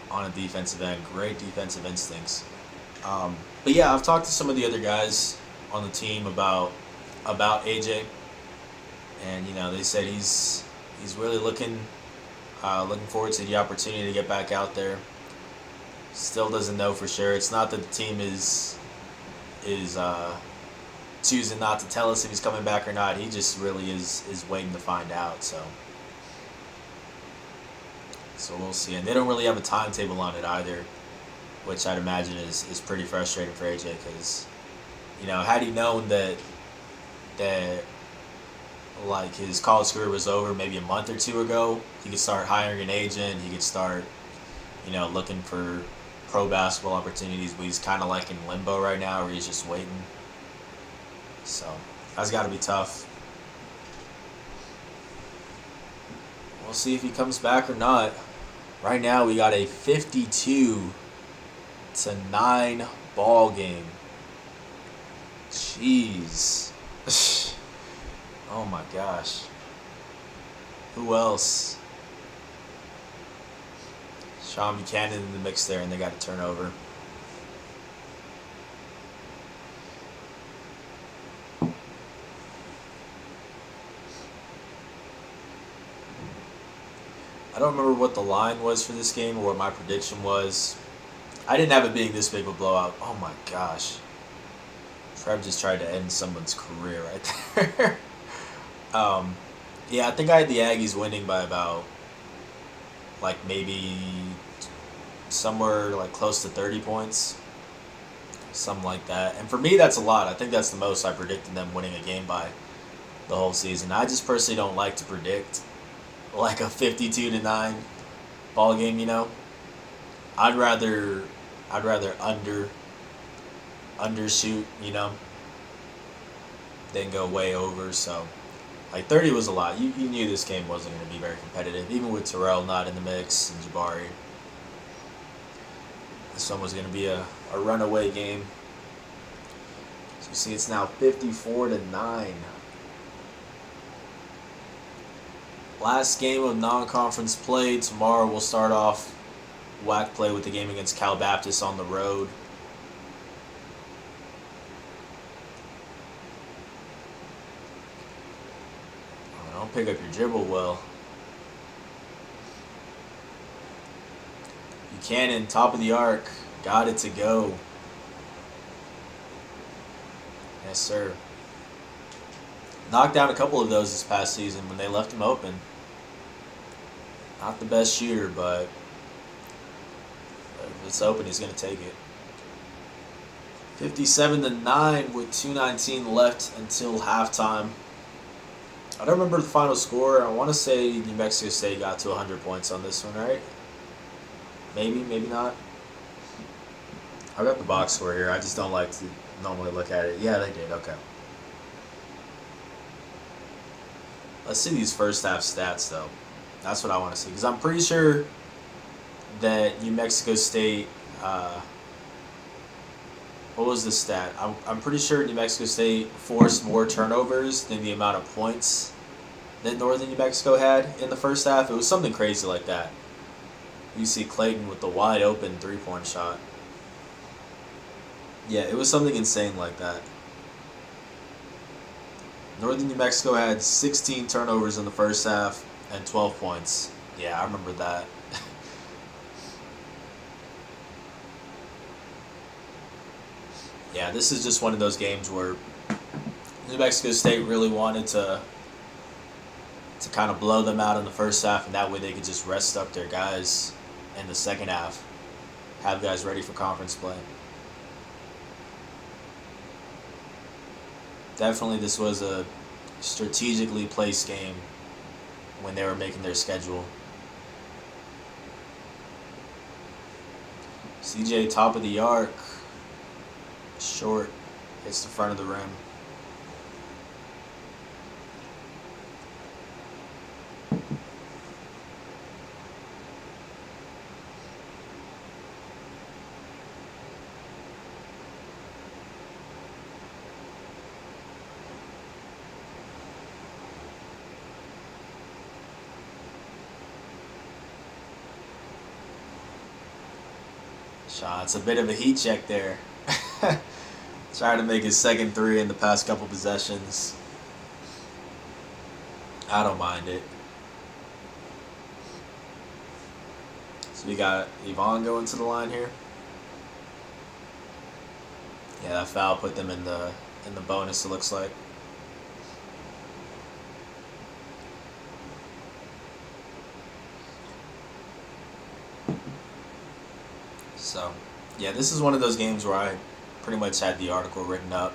on a defensive end. Great defensive instincts. But yeah, I've talked to some of the other guys on the team about AJ, and they said he's really looking forward to the opportunity to get back out there. Still doesn't know for sure. It's not that the team is choosing not to tell us if he's coming back or not. He just really is waiting to find out. So we'll see. And they don't really have a timetable on it either, which I'd imagine is pretty frustrating for AJ because, had he known that like his college career was over maybe a month or two ago, he could start hiring an agent. He could start, looking for pro basketball opportunities. But he's kind of like in limbo right now, where he's just waiting. So that's got to be tough. We'll see if he comes back or not. Right now, we got a 52-9 ball game. Jeez. Oh my gosh. Who else? Shawn Buchanan in the mix there, and they got a turnover. I don't remember what the line was for this game or what my prediction was. I didn't have it being this big of a blowout. Oh my gosh. Trev just tried to end someone's career right there. Yeah, I think I had the Aggies winning by about, like, maybe somewhere like close to 30 points. Something like that. And for me, that's a lot. I think that's the most I predicted them winning a game by the whole season. I just personally don't like to predict like a 52-9 ball game, I'd rather undershoot, than go way over. So like 30 was a lot. You knew this game wasn't going to be very competitive, even with Terrell not in the mix and Jabari. This one was going to be a runaway game. So you see, it's now 54-9. Last game of non-conference play. Tomorrow we'll start off WAC play with the game against Cal Baptist on the road. Oh, don't pick up your dribble well. Buchanan, top of the arc. Got it to go. Yes, sir. Knocked down a couple of those this past season when they left him open. Not the best shooter, but if it's open, he's going to take it. 57-9 with 2:19 left until halftime. I don't remember the final score. I want to say New Mexico State got to 100 points on this one, right? Maybe, maybe not. I got the box score here. I just don't like to normally look at it. Yeah, they did. Okay. Let's see these first half stats, though. That's what I want to see. Because I'm pretty sure that New Mexico State... what was the stat? I'm pretty sure New Mexico State forced more turnovers than the amount of points that Northern New Mexico had in the first half. It was something crazy like that. You see Clayton with the wide open three-point shot. Yeah, it was something insane like that. Northern New Mexico had 16 turnovers in the first half and 12 points. Yeah, I remember that. Yeah, this is just one of those games where New Mexico State really wanted to kind of blow them out in the first half, and that way they could just rest up their guys in the second half, have guys ready for conference play. Definitely this was a strategically placed game when they were making their schedule. CJ top of the arc. Short. Hits the front of the rim. Shots, a bit of a heat check there. Trying to make his second three in the past couple possessions. I don't mind it. So we got Yvonne going to the line here. Yeah, that foul put them in the bonus, it looks like. So, yeah, this is one of those games where I pretty much had the article written up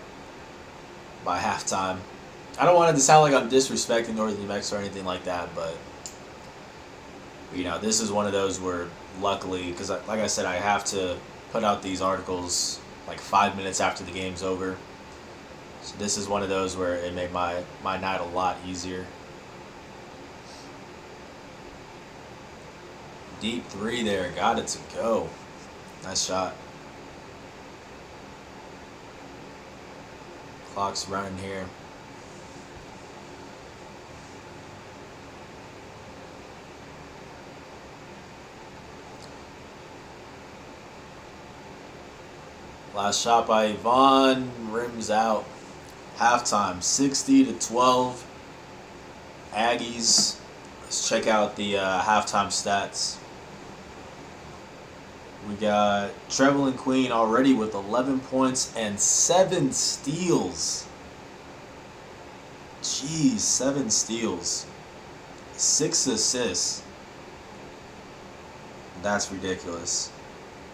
by halftime. I don't want it to sound like I'm disrespecting Northern New Mexico or anything like that, but this is one of those where luckily, because like I said, I have to put out these articles like 5 minutes after the game's over. So this is one of those where it made my night a lot easier. Deep three there, got it to go. Nice shot. Clock's running here. Last shot by Yvonne, rims out. Halftime, 60-12. Aggies. Let's check out the halftime stats. We got Trevelyan Queen already with 11 points and 7 steals. Jeez, 7 steals. 6 assists. That's ridiculous.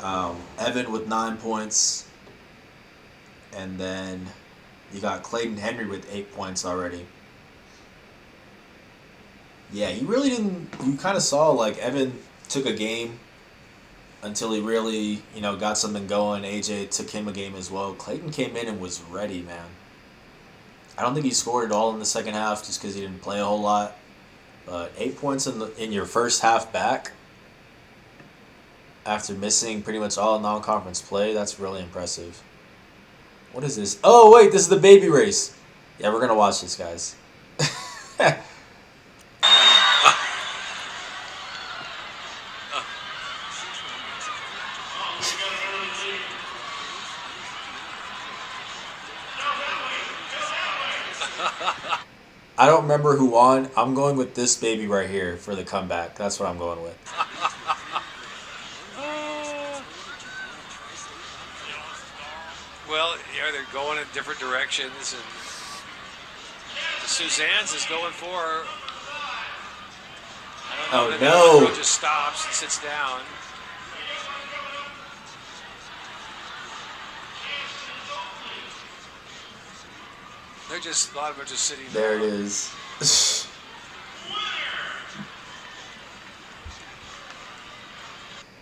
Evan with 9 points. And then you got Clayton Henry with 8 points already. Yeah, he really didn't. You kind of saw like Evan took a game until he really, got something going. AJ took him a game as well. Clayton came in and was ready, man. I don't think he scored at all in the second half just because he didn't play a whole lot. But 8 points in your first half back after missing pretty much all non-conference play, that's really impressive. What is this? Oh, wait, this is the baby race. Yeah, we're going to watch this, guys. I don't remember who won. I'm going with this baby right here for the comeback. That's what I'm going with. Well, yeah, they're going in different directions, and Suzanne's is going for her. I don't know. Oh, The no. girl just stops and sits down. A lot of them are just sitting There down. it is.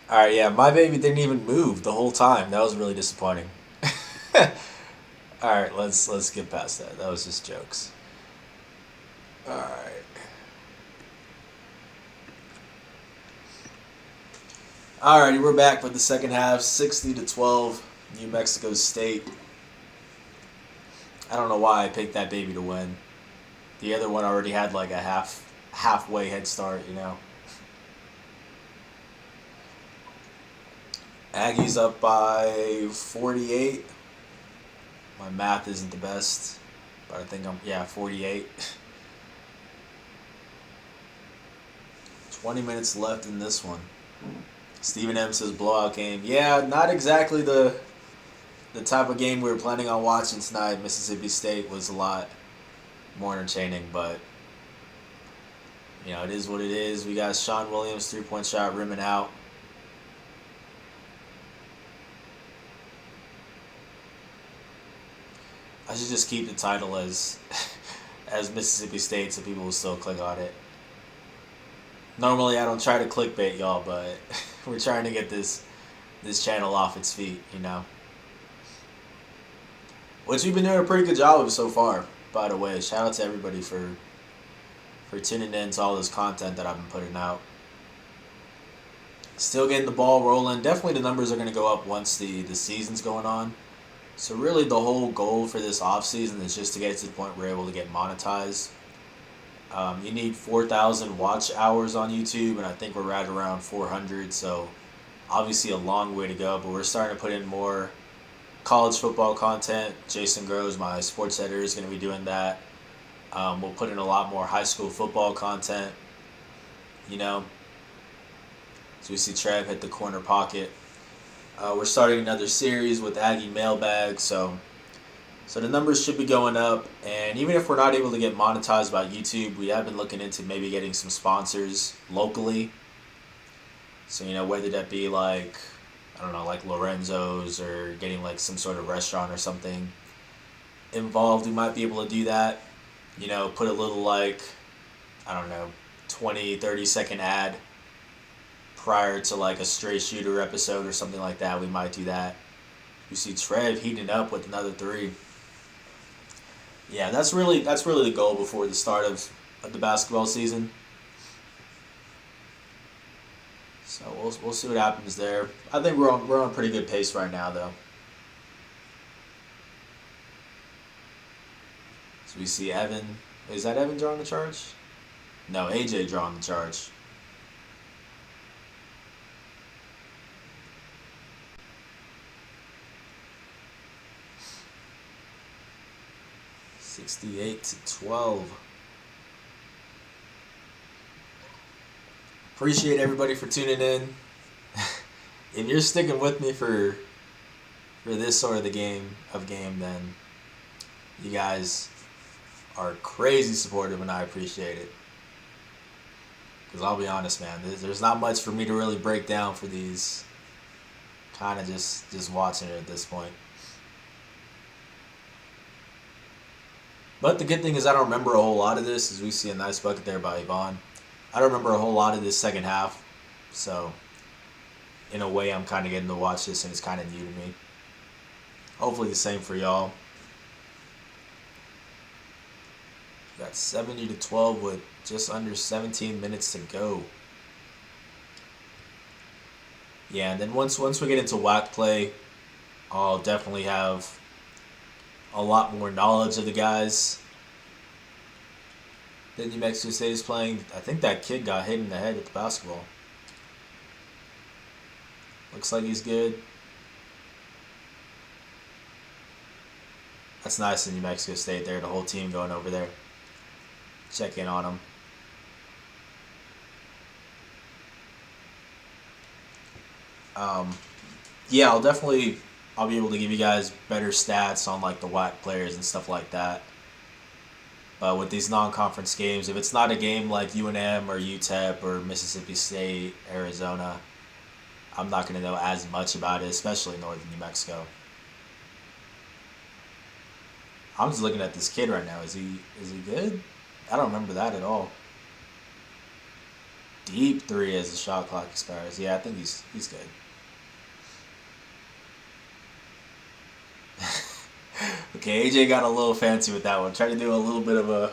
All right, yeah, my baby didn't even move the whole time. That was really disappointing. All right, let's get past that. That was just jokes. All right. Alrighty, we're back with the second half, 60-12, New Mexico State. I don't know why I picked that baby to win. The other one already had like a halfway head start, Aggie's up by 48. My math isn't the best, but I think 48. 20 minutes left in this one. Stephen M says blowout game. Yeah, not exactly the type of game we were planning on watching tonight. Mississippi State was a lot more entertaining, but it is what it is. We got Shawn Williams 3-point shot rimming out. I should just keep the title as Mississippi State so people will still click on it. Normally I don't try to clickbait y'all, but we're trying to get this channel off its feet, Which we've been doing a pretty good job of so far, by the way. Shout out to everybody for tuning in to all this content that I've been putting out. Still getting the ball rolling. Definitely the numbers are going to go up once the season's going on. So really the whole goal for this offseason is just to get to the point where we're able to get monetized. You need 4,000 watch hours on YouTube, and I think we're right around 400, so Obviously a long way to go, but we're starting to put in more college football content. Jason Groves, my sports editor, is going to be doing that. We'll put in a lot more high school football content, you know. So we see Trev hit the corner pocket. We're starting another series with Aggie Mailbag, so the numbers should be going up. And even if we're not able to get monetized by YouTube, we have been looking into maybe getting some sponsors locally. So, you know, whether that be like, I don't know, like Lorenzo's, or getting like some sort of restaurant or something involved, we might be able to do that. You know, put a little like, I don't know, 20, 30-second ad prior to like a Stray Shooter episode or something like that. We might do that. You see Trev heating up with another 3. Yeah, that's really the goal before the start of the basketball season. So we'll see what happens there. I think we're on a pretty good pace right now, though. So we see Evan. Is that Evan drawing the charge? No, AJ drawing the charge. $68-12. Appreciate everybody for tuning in. If you're sticking with me for this sort of game, then you guys are crazy supportive, and I appreciate it. Because I'll be honest, man, there's not much for me to really break down for these. Kind of just watching it at this point. But the good thing is I don't remember a whole lot of this, as we see a nice bucket there by Yvonne. I don't remember a whole lot of this second half, so in a way I'm kind of getting to watch this, and it's kind of new to me. Hopefully the same for y'all. Got 70-12 with just under 17 minutes to go. Yeah, and then once we get into WAC play, I'll definitely have a lot more knowledge of the guys that New Mexico State is playing. I think that kid got hit in the head with the basketball. Looks like he's good. That's nice in New Mexico State there, the whole team going over there. Check in on him. Yeah, I'll be able to give you guys better stats on like the WAC players and stuff like that. But with these non-conference games, if it's not a game like UNM or UTEP or Mississippi State, Arizona, I'm not going to know as much about it, especially northern New Mexico. I'm just looking at this kid right now. Is he good? I don't remember that at all. Deep 3 as the shot clock expires. Yeah, I think he's good. Okay, AJ got a little fancy with that one. Tried to do a little bit of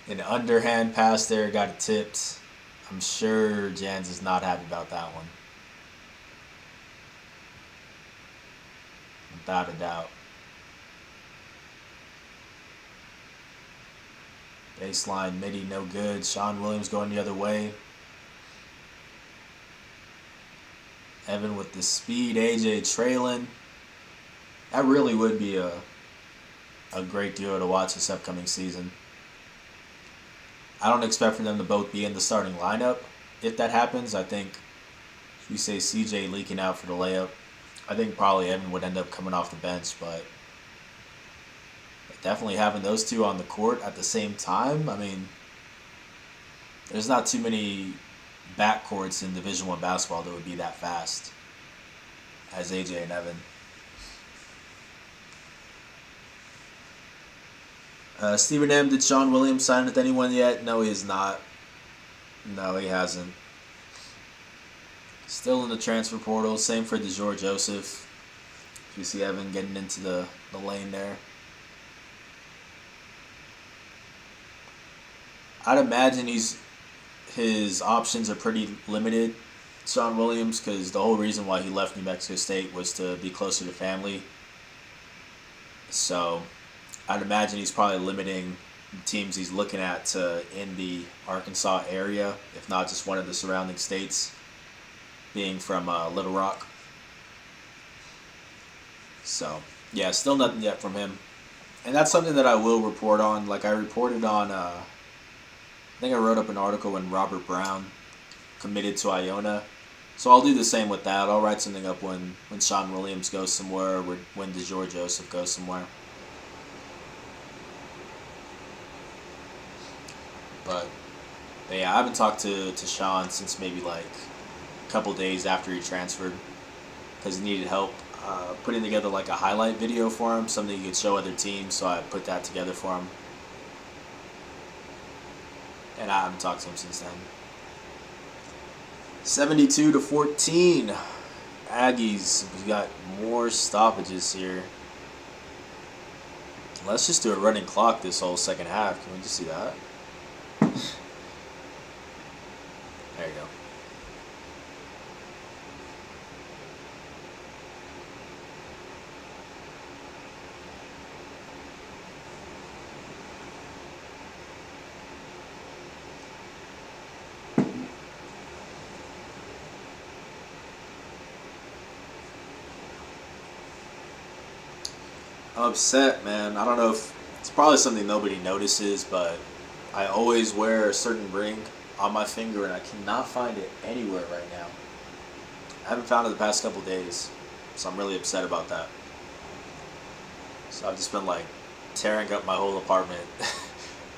an underhand pass there. Got it tipped. I'm sure Jans is not happy about that one. Without a doubt. Baseline midi, no good. Shawn Williams going the other way. Evan with the speed. AJ trailing. That really would be a great duo to watch this upcoming season. I don't expect for them to both be in the starting lineup. If that happens, I think if you say CJ leaking out for the layup, I think probably Evan would end up coming off the bench, but definitely having those two on the court at the same time, I mean, there's not too many backcourts in Division I basketball that would be that fast as AJ and Evan. Stephen M., did Shawn Williams sign with anyone yet? No, he is not. No, he hasn't. Still in the transfer portal. Same for DeJour Joseph. You see Evan getting into the lane there. I'd imagine his options are pretty limited, Shawn Williams, because the whole reason why he left New Mexico State was to be closer to family. So I'd imagine he's probably limiting the teams he's looking at to in the Arkansas area, if not just one of the surrounding states. being from Little Rock. So, yeah, still nothing yet from him. And that's something that I will report on. Like, I reported on, I think I wrote up an article when Robert Brown committed to Iona. So I'll do the same with that. I'll write something up when Shawn Williams goes somewhere or when DeJour Joseph goes somewhere. But yeah, I haven't talked to Shawn since maybe like a couple days after he transferred because he needed help putting together like a highlight video for him, something he could show other teams. So I put that together for him. And I haven't talked to him since then. 72-14. Aggies. We got more stoppages here. Let's just do a running clock this whole second half. Can we just see that? There you go. I'm upset, man. I don't know if it's probably something nobody notices, but I always wear a certain ring on my finger and I cannot find it anywhere right now. I haven't found it the past couple days, so I'm really upset about that. So I've just been like tearing up my whole apartment,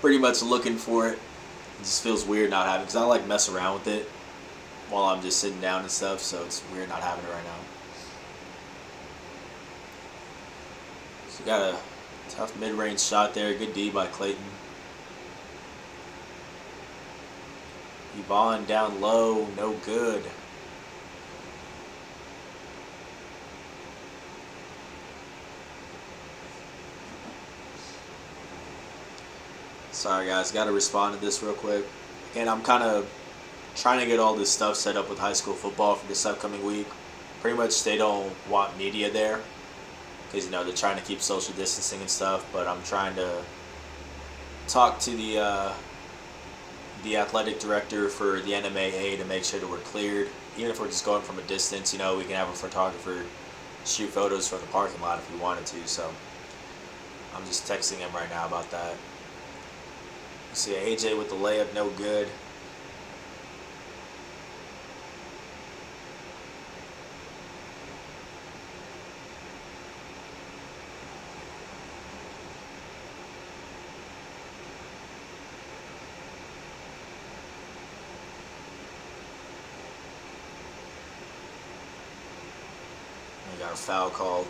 pretty much looking for it. It just feels weird not having it, because I like mess around with it while I'm just sitting down and stuff, so it's weird not having it right now. So got a tough mid-range shot there, good D by Clayton. Yvonne down low, no good. Sorry guys, gotta respond to this real quick. And I'm kind of trying to get all this stuff set up with high school football for this upcoming week. Pretty much they don't want media there because, you know, they're trying to keep social distancing and stuff, but I'm trying to talk to the athletic director for the NMAA to make sure that we're cleared. Even if we're just going from a distance, you know, we can have a photographer shoot photos from the parking lot if we wanted to. So I'm just texting him right now about that. You see AJ with the layup, no good. We got a foul called.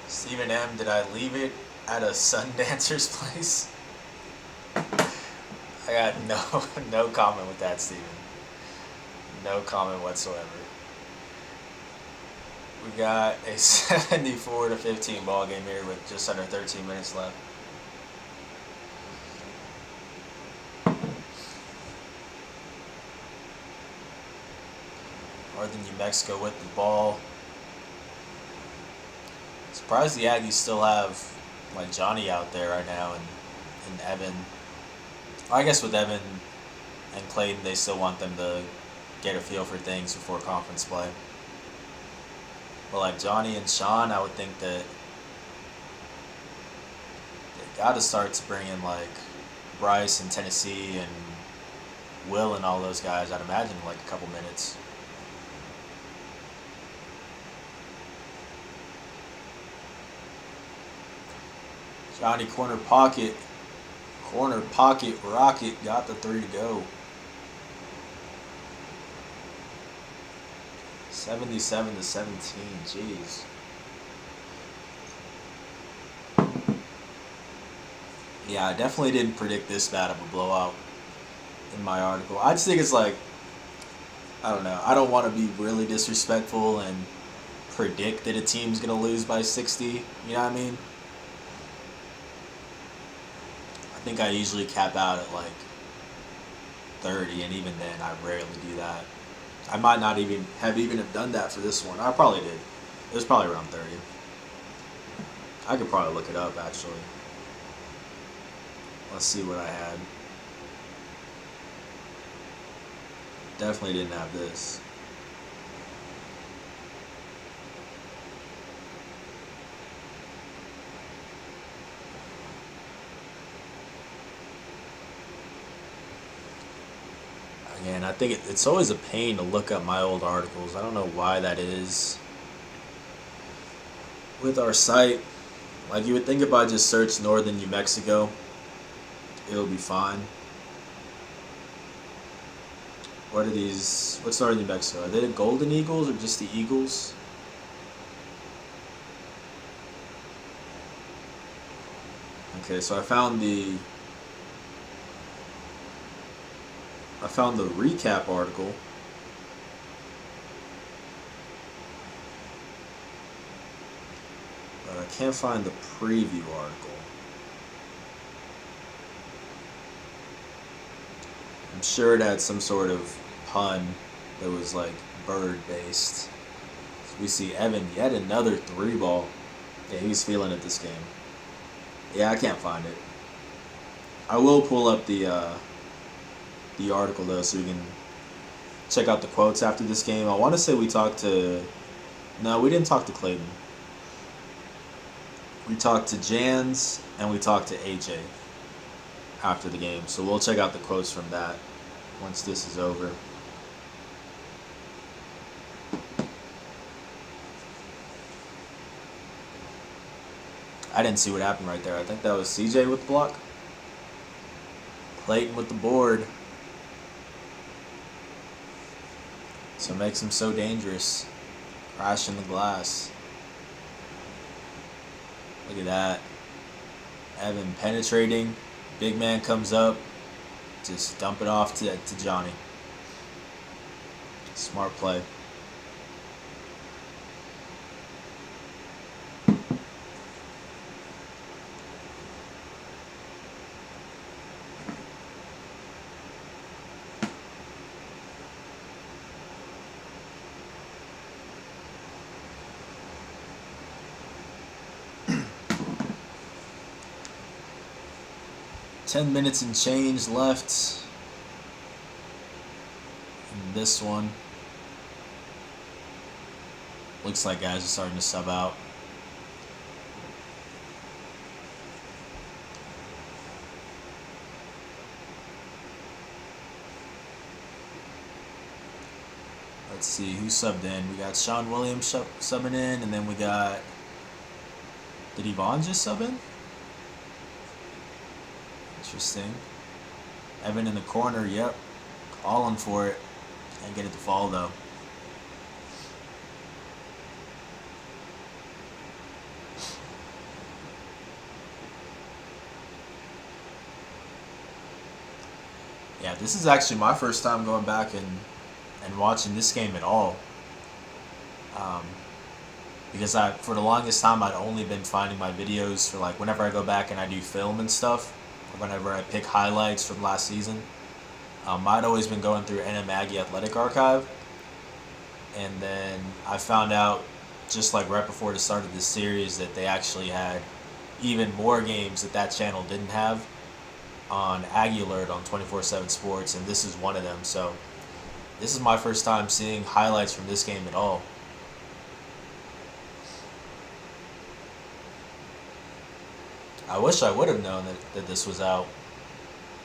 Stephen M., did I leave it at a Sundancer's place? I got no comment with that, Stephen. No comment whatsoever. We got a 74-15 ball game here with just under 13 minutes left. Northern New Mexico with the ball. Surprised the Aggies still have like Johnny out there right now and Evan. I guess with Evan and Clayton, they still want them to get a feel for things before conference play. But like Johnny and Shawn, I would think that they got to start to bring in like Bryce and Tennessee and Will and all those guys. I'd imagine in like a couple minutes. Johnny corner pocket rocket got the 3 to go. 77 to 17. Jeez. Yeah, I definitely didn't predict this bad of a blowout in my article. I just think it's like, I don't know. I don't want to be really disrespectful and predict that a team's going to lose by 60. You know what I mean? I think I usually cap out at like 30, and even then I rarely do that. I might not even have done that for this one. I probably did. It was probably around 30. I could probably look it up, actually. Let's see what I had. Definitely didn't have this. Again, I think it's always a pain to look up my old articles. I don't know why that is. With our site, like you would think if I just searched Northern New Mexico, it'll be fine. What are these? What's Northern New Mexico? Are they the Golden Eagles or just the Eagles? Okay, so I found the recap article. But I can't find the preview article. I'm sure it had some sort of pun that was like bird based. So we see Evan yet another 3 ball. Yeah, he's feeling it this game. Yeah, I can't find it. I will pull up the article though, so we can check out the quotes after this game. I want to say we talked to... No, we didn't talk to Clayton. We talked to Jans and we talked to AJ after the game. So we'll check out the quotes from that once this is over. I didn't see what happened right there. I think that was CJ with the block. Clayton with the board. So it makes him so dangerous. Crashing the glass. Look at that. Evan penetrating. Big man comes up. Just dump it off to Johnny. Smart play. Ten minutes and change left in this one. Looks like guys are starting to sub out. Let's see who subbed in. We got Shawn Williams subbing in, and then we got... Did Yvonne just sub in? Interesting. Evan in the corner, yep. Calling for it. Can't get it to fall though. Yeah, this is actually my first time going back and watching this game at all. Because for the longest time I'd only been finding my videos for like whenever I go back and I do film and stuff. Whenever I pick highlights from last season, I'd always been going through NM Aggie Athletic Archive, and then I found out just like right before the start of this series that they actually had even more games that channel didn't have on Aggie Alert on 24/7 Sports, and this is one of them. So this is my first time seeing highlights from this game at all. I wish I would have known that this was out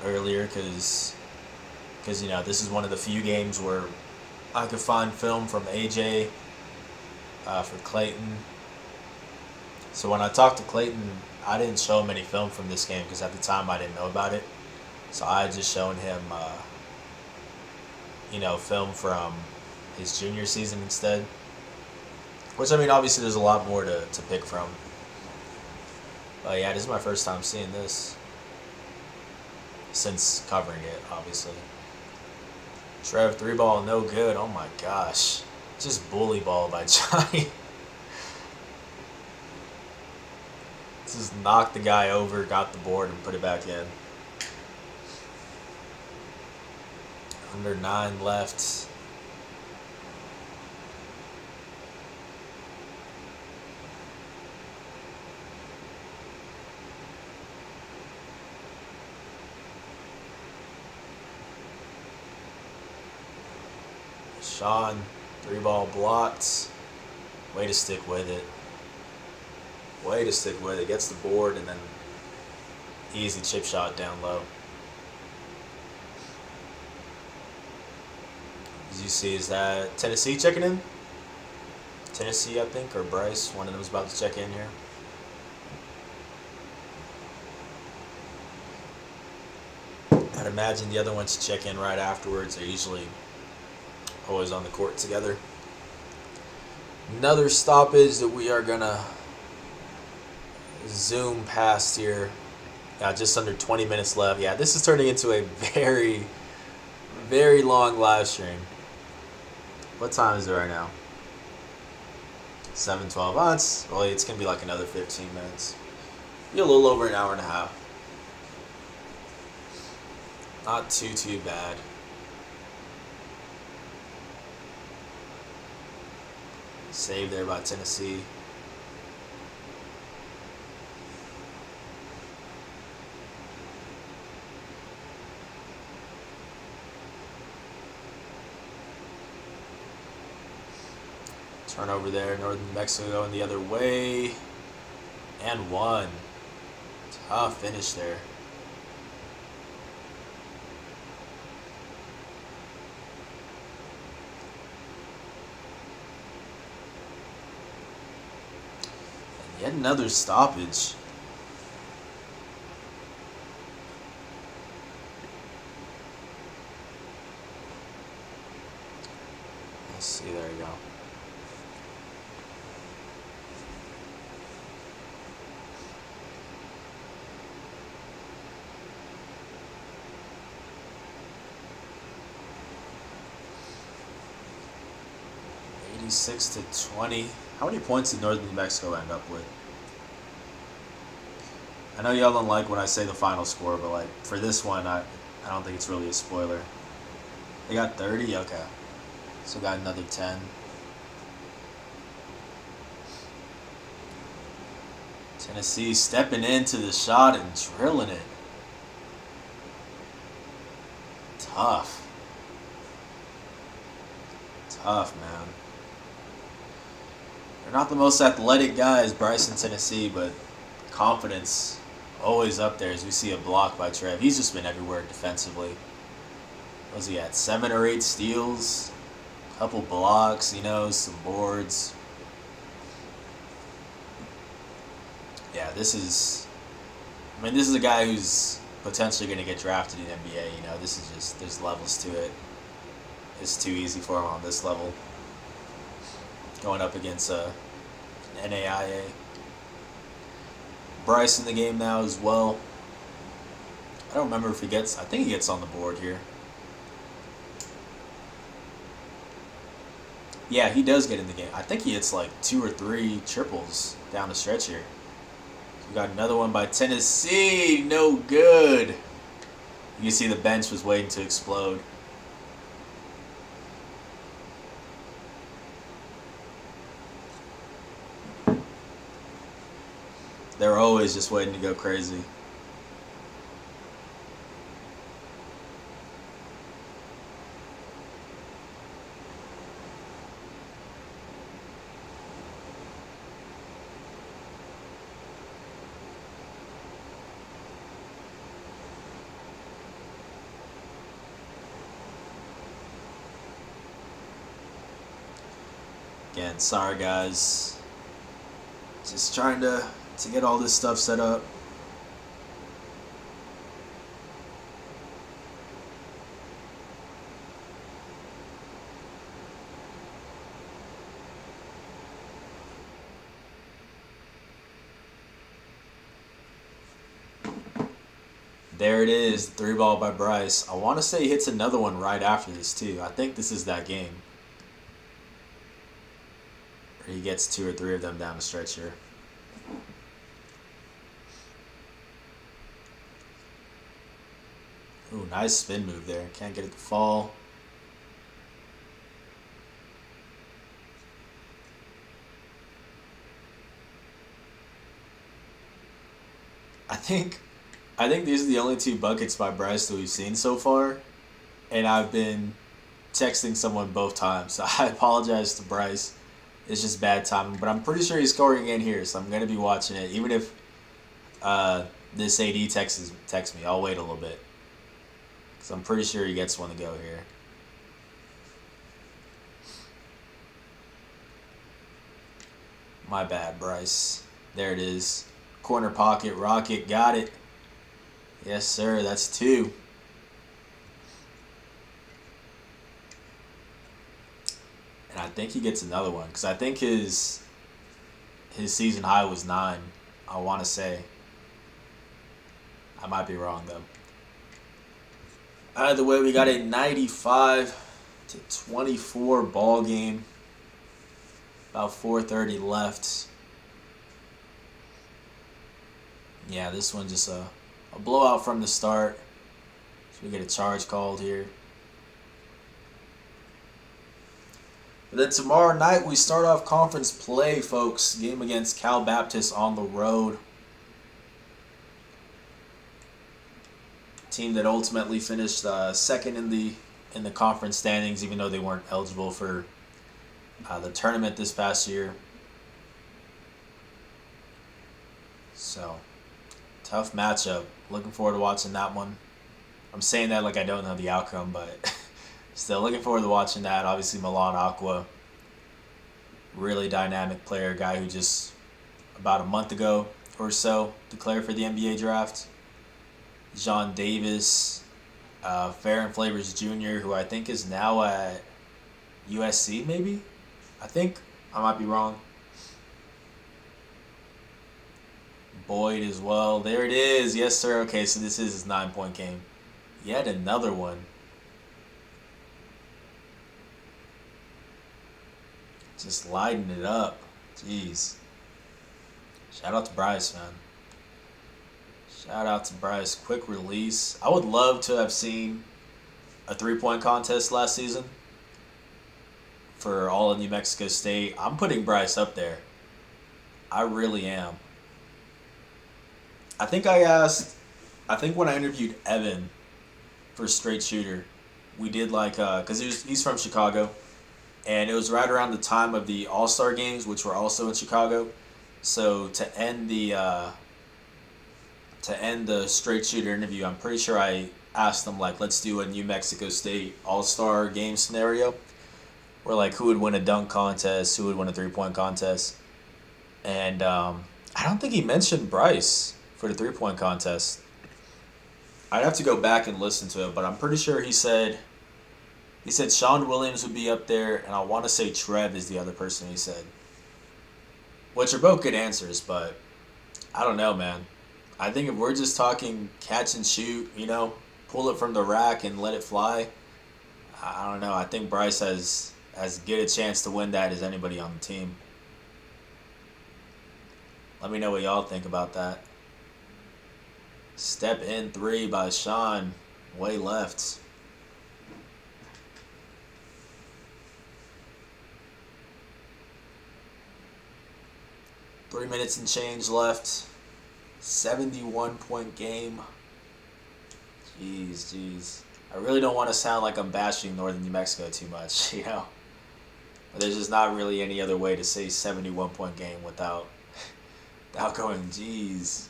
earlier, because you know, this is one of the few games where I could find film from AJ for Clayton. So when I talked to Clayton I didn't show him any film from this game because at the time I didn't know about it. So I had just shown him, film from his junior season instead. Which, I mean, obviously there's a lot more to pick from. But yeah, this is my first time seeing this. Since covering it, obviously. Trev, 3-ball, no good. Oh my gosh. Just bully ball by Johnny. Just knocked the guy over, got the board, and put it back in. Under 9 left. Shawn, 3-ball blocked. Way to stick with it. Way to stick with it. Gets the board and then easy chip shot down low. As you see, is that Tennessee checking in? Tennessee, I think, or Bryce. One of them is about to check in here. I'd imagine the other ones check in right afterwards. They're usually always on the court together. Another stoppage that we are gonna zoom past here. Just under 20 minutes left. Yeah, this is turning into a very, very long live stream. What time is it right now? 7:12. It's gonna be like another 15 minutes. Be a little over an hour and a half. Not too bad. Save there by Tennessee. Turnover there. Northern New Mexico going the other way. And one. Tough finish there. Yet another stoppage. Let's see, there you go. (86-20). How many points did Northern New Mexico end up with? I know y'all don't like when I say the final score, but like for this one, I don't think it's really a spoiler. They got 30? Okay. So got another 10. Tennessee stepping into the shot and drilling it. Tough. Tough, man. They're not the most athletic guys, Bryce and Tennessee, but confidence always up there as we see a block by Trev. He's just been everywhere defensively. What was he at? 7 or 8 steals, a couple blocks, some boards. Yeah, this is a guy who's potentially going to get drafted in the NBA. This is just, there's levels to it. It's too easy for him on this level. Going up against an NAIA. Bryce in the game now as well. I don't remember if I think he gets on the board here. Yeah, he does get in the game. I think he hits like 2 or 3 triples down the stretch here. We got another one by Tennessee. No good. You can see the bench was waiting to explode. They're always just waiting to go crazy. Again, sorry guys. Just trying to to get all this stuff set up. There it is, 3-ball by Bryce. I want to say he hits another one right after this too. I think this is that game. Or he gets 2 or 3 of them down the stretch here. Ooh, nice spin move there. Can't get it to fall. I think these are the only 2 buckets by Bryce that we've seen so far, and I've been texting someone both times, so I apologize to Bryce. It's just bad timing, but I'm pretty sure he's scoring again here, so I'm going to be watching it. Even if this AD texts me, I'll wait a little bit, because I'm pretty sure he gets one to go here. My bad, Bryce. There it is. Corner pocket, rocket, got it. Yes, sir, that's 2. And I think he gets another one, because I think his season high was 9, I want to say. I might be wrong, though. Either way, we got a 95-24 ball game. About 4:30 left. Yeah, this one just a blowout from the start. So we get a charge called here. But then tomorrow night we start off conference play, folks. Game against Cal Baptist on the road. Team that ultimately finished second in the conference standings, even though they weren't eligible for the tournament this past year. So, tough matchup. Looking forward to watching that one. I'm saying that like I don't know the outcome, but still looking forward to watching that. Obviously, Milan Aqua, really dynamic player, guy who just about a month ago or so declared for the NBA draft. John Davis, Farron Flavors Jr., who I think is now at USC, maybe? I think. I might be wrong. Boyd as well. There it is. Yes, sir. Okay, so this is his 9-point game. Yet another one. Just lighting it up. Jeez. Shout out to Bryce, man. Shout out to Bryce. Quick release. I would love to have seen a 3-point contest last season for all of New Mexico State. I'm putting Bryce up there. I really am. I think when I interviewed Evan for Straight Shooter, we did because he's from Chicago, and it was right around the time of the All-Star games, which were also in Chicago. So to end the Straight Shooter interview, I'm pretty sure I asked them let's do a New Mexico State All-Star game scenario, where who would win a dunk contest, who would win a 3-point contest, and I don't think he mentioned Bryce for the 3-point contest. I'd have to go back and listen to it, but I'm pretty sure he said Shawn Williams would be up there, and I want to say Trev is the other person he said. Which are both good answers, but I don't know, man. I think if we're just talking catch and shoot, pull it from the rack and let it fly, I don't know. I think Bryce has as good a chance to win that as anybody on the team. Let me know what y'all think about that. Step in 3 by Shawn, way left. Three minutes and change left. 71-point game. Jeez. I really don't want to sound like I'm bashing Northern New Mexico too much, But there's just not really any other way to say 71-point game without going, jeez.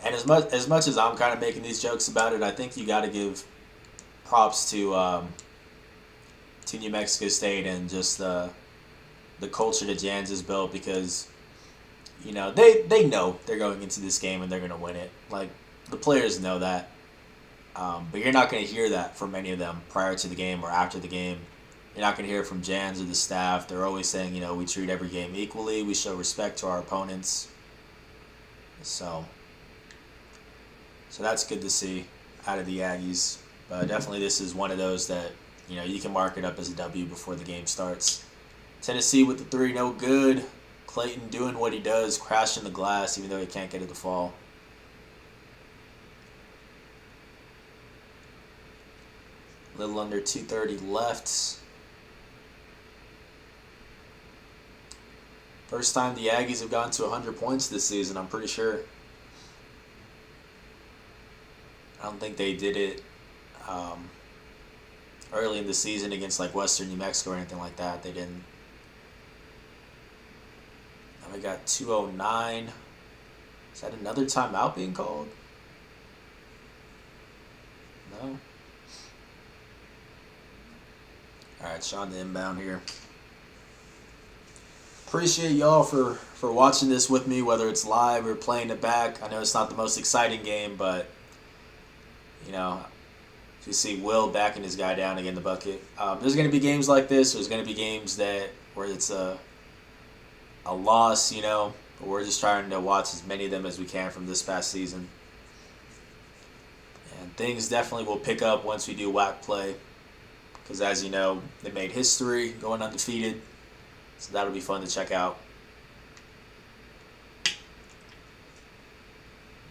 And as much as I'm kind of making these jokes about it, I think you got to give props to to New Mexico State and just the culture that Jans has built, because they know they're going into this game and they're going to win it. Like, the players know that. But you're not going to hear that from any of them prior to the game or after the game. You're not going to hear it from Jans or the staff. They're always saying, we treat every game equally. We show respect to our opponents. So that's good to see out of the Aggies. But definitely this is one of those that, you can mark it up as a W before the game starts. Tennessee with the 3, no good. Clayton doing what he does, crashing the glass even though he can't get it to fall. A little under 2:30 left. First time the Aggies have gotten to 100 points this season, I'm pretty sure. I don't think they did it early in the season against like Western New Mexico or anything like that. They didn't. Now we got 2:09. Is that another timeout being called? No. Alright, Shawn the inbound here. Appreciate y'all for watching this with me, whether it's live or playing it back. I know it's not the most exciting game, but, if you see Will backing his guy down to get in the bucket. There's going to be games like this. There's going to be games where it's a loss, but we're just trying to watch as many of them as we can from this past season. And things definitely will pick up once we do WAC play. Because as you know, they made history going undefeated. So that'll be fun to check out.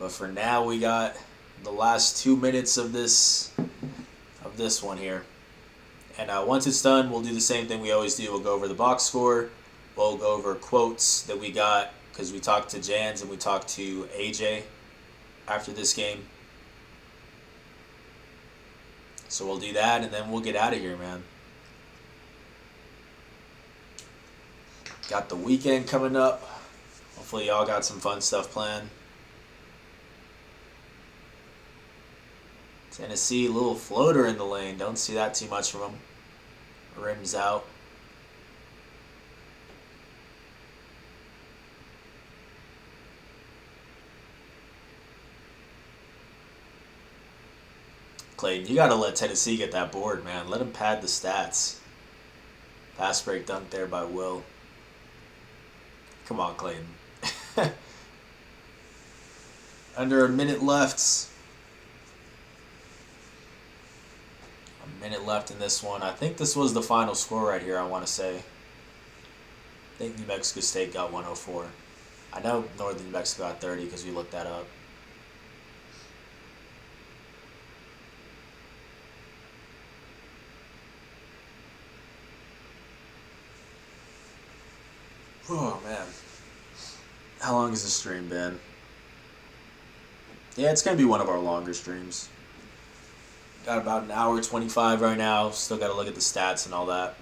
But for now, we got the last 2 minutes of this one here. And once it's done, we'll do the same thing we always do. We'll go over the box score. We'll go over quotes that we got, because we talked to Jans and we talked to AJ after this game. So we'll do that, and then we'll get out of here, man. Got the weekend coming up. Hopefully y'all got some fun stuff planned. Tennessee, little floater in the lane. Don't see that too much from him. Rims out. Clayton, you got to let Tennessee get that board, man. Let them pad the stats. Pass break dunk there by Will. Come on, Clayton. Under a minute left. A minute left in this one. I think this was the final score right here, I want to say. I think New Mexico State got 104. I know Northern New Mexico got 30 because we looked that up. Oh, man. How long has this stream been? Yeah, it's going to be one of our longer streams. Got about an hour 25 right now. Still got to look at the stats and all that.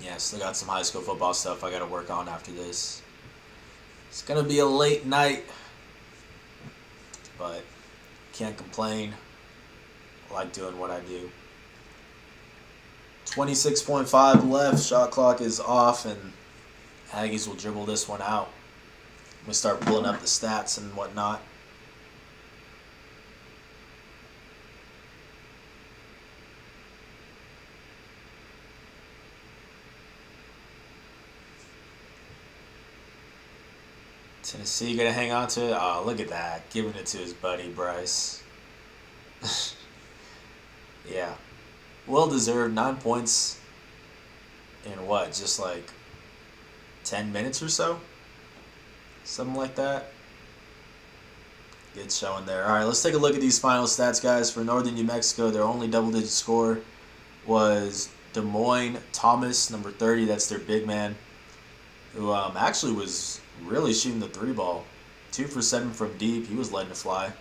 Yeah, still got some high school football stuff I got to work on after this. It's going to be a late night. But can't complain. I like doing what I do. 26.5 left. Shot clock is off, and Aggies will dribble this one out. I'm going to start pulling up the stats and whatnot. Tennessee going to hang on to it. Oh, look at that. Giving it to his buddy, Bryce. Yeah. Well deserved. 9 points in what? Just like 10 minutes or so? Something like that. Good showing there. All right, let's take a look at these final stats, guys. For Northern New Mexico, their only double-digit score was Des Moines Thomas, number 30. That's their big man, who actually was really shooting the three ball. 2 for 7 from deep. He was letting it fly.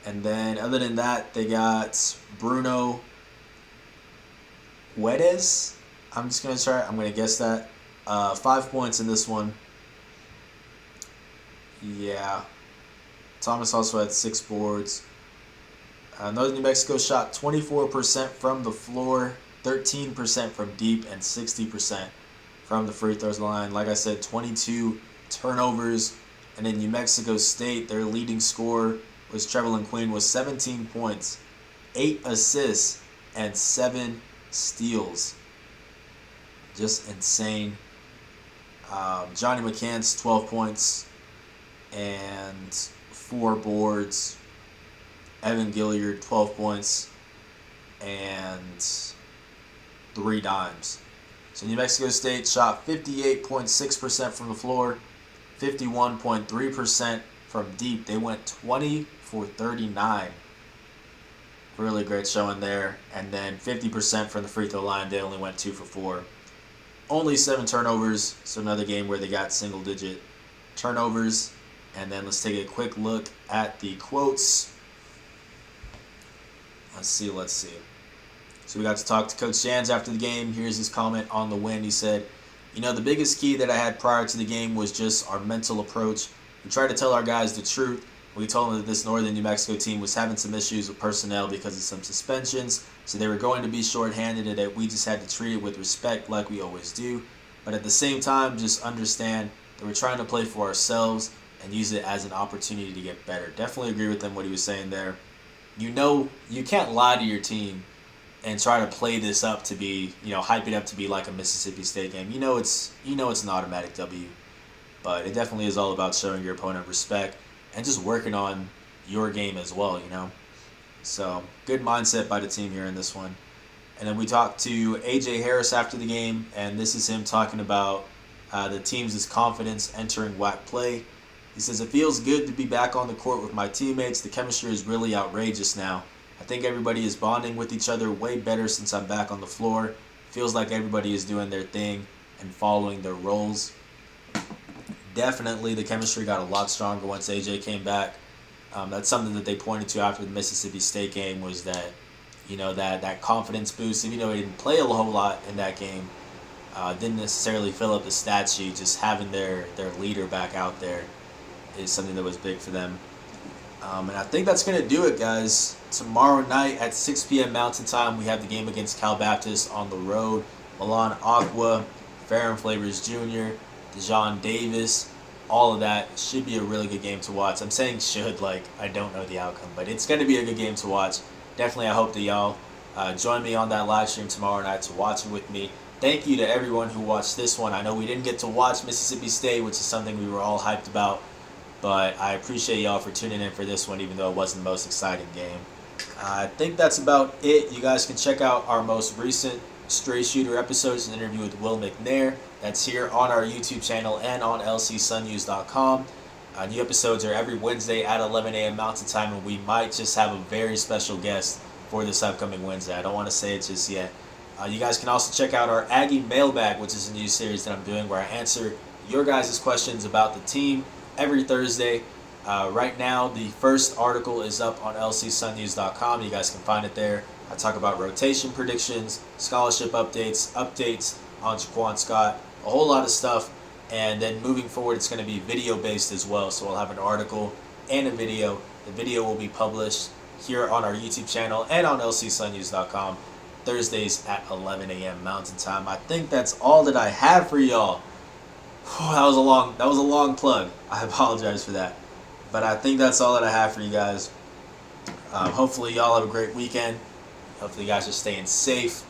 And then other than that, they got Bruno Huedes. I'm going to guess that. 5 points in this one. Yeah. Thomas also had 6 boards. Northern New Mexico shot 24% from the floor, 13% from deep, and 60% from the free throws line. Like I said, 22 turnovers. And in New Mexico State, their leading scorer was Trevelyan Queen with 17 points, 8 assists, and 7 steals. Just insane. Johnny McCants, 12 points and 4 boards. Evan Gilliard, 12 points and 3 dimes. So New Mexico State shot 58.6% from the floor, 51.3% from deep. They went 20 for 39. Really great showing there. And then 50% from the free throw line. They only went 2 for 4. Only 7 turnovers. So another game where they got single-digit turnovers. And then let's take a quick look at the quotes. Let's see. So we got to talk to Coach Jans after the game. Here's his comment on the win. He said, the biggest key that I had prior to the game was just our mental approach. We tried to tell our guys the truth. We told them that this Northern New Mexico team was having some issues with personnel because of some suspensions. So they were going to be shorthanded and that we just had to treat it with respect like we always do. But at the same time, just understand that we're trying to play for ourselves and use it as an opportunity to get better. Definitely agree with him what he was saying there. You can't lie to your team and try to play this up to be, hype it up to be like a Mississippi State game. It's an automatic W. But it definitely is all about showing your opponent respect and just working on your game as well, So, good mindset by the team here in this one. And then we talked to A.J. Harris after the game, and this is him talking about the team's confidence entering WAC play. He says, it feels good to be back on the court with my teammates. The chemistry is really outrageous now. I think everybody is bonding with each other way better since I'm back on the floor. Feels like everybody is doing their thing and following their roles. Definitely the chemistry got a lot stronger once AJ came back. That's something that they pointed to after the Mississippi State game was that, that confidence boost. Even though he didn't play a whole lot in that game, didn't necessarily fill up the stat sheet, just having their leader back out there is something that was big for them. And I think that's going to do it, guys. Tomorrow night at 6 p.m. Mountain Time, we have the game against Cal Baptist on the road. Milan Aqua, Farron Flavors Jr., DeJohn Davis, all of that should be a really good game to watch. I'm saying should, like I don't know the outcome, but it's going to be a good game to watch. Definitely, I hope that y'all join me on that live stream tomorrow night to watch it with me. Thank you to everyone who watched this one. I know we didn't get to watch Mississippi State, which is something we were all hyped about, but I appreciate y'all for tuning in for this one, even though it wasn't the most exciting game. I think that's about it. You guys can check out our most recent Stray Shooter episodes, an interview with Will McNair. That's here on our YouTube channel and on lcsunnews.com. New episodes are every Wednesday at 11 a.m. Mountain Time, and we might just have a very special guest for this upcoming Wednesday. I don't want to say it just yet. You guys can also check out our Aggie Mailbag, which is a new series that I'm doing where I answer your guys' questions about the team every Thursday. Right now, the first article is up on lcsunnews.com. You guys can find it there. I talk about rotation predictions, scholarship updates on Jaquan Scott, a whole lot of stuff. And then moving forward, it's going to be video-based as well. So we'll have an article and a video. The video will be published here on our YouTube channel and on lcsunnews.com Thursdays at 11 a.m. Mountain Time. I think that's all that I have for y'all. That was a long plug. I apologize for that. But I think that's all that I have for you guys. Hopefully y'all have a great weekend. Hopefully you guys are staying safe.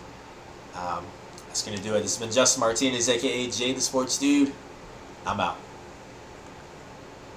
That's going to do it. This has been Justin Martinez, a.k.a. Jay the Sports Dude. I'm out.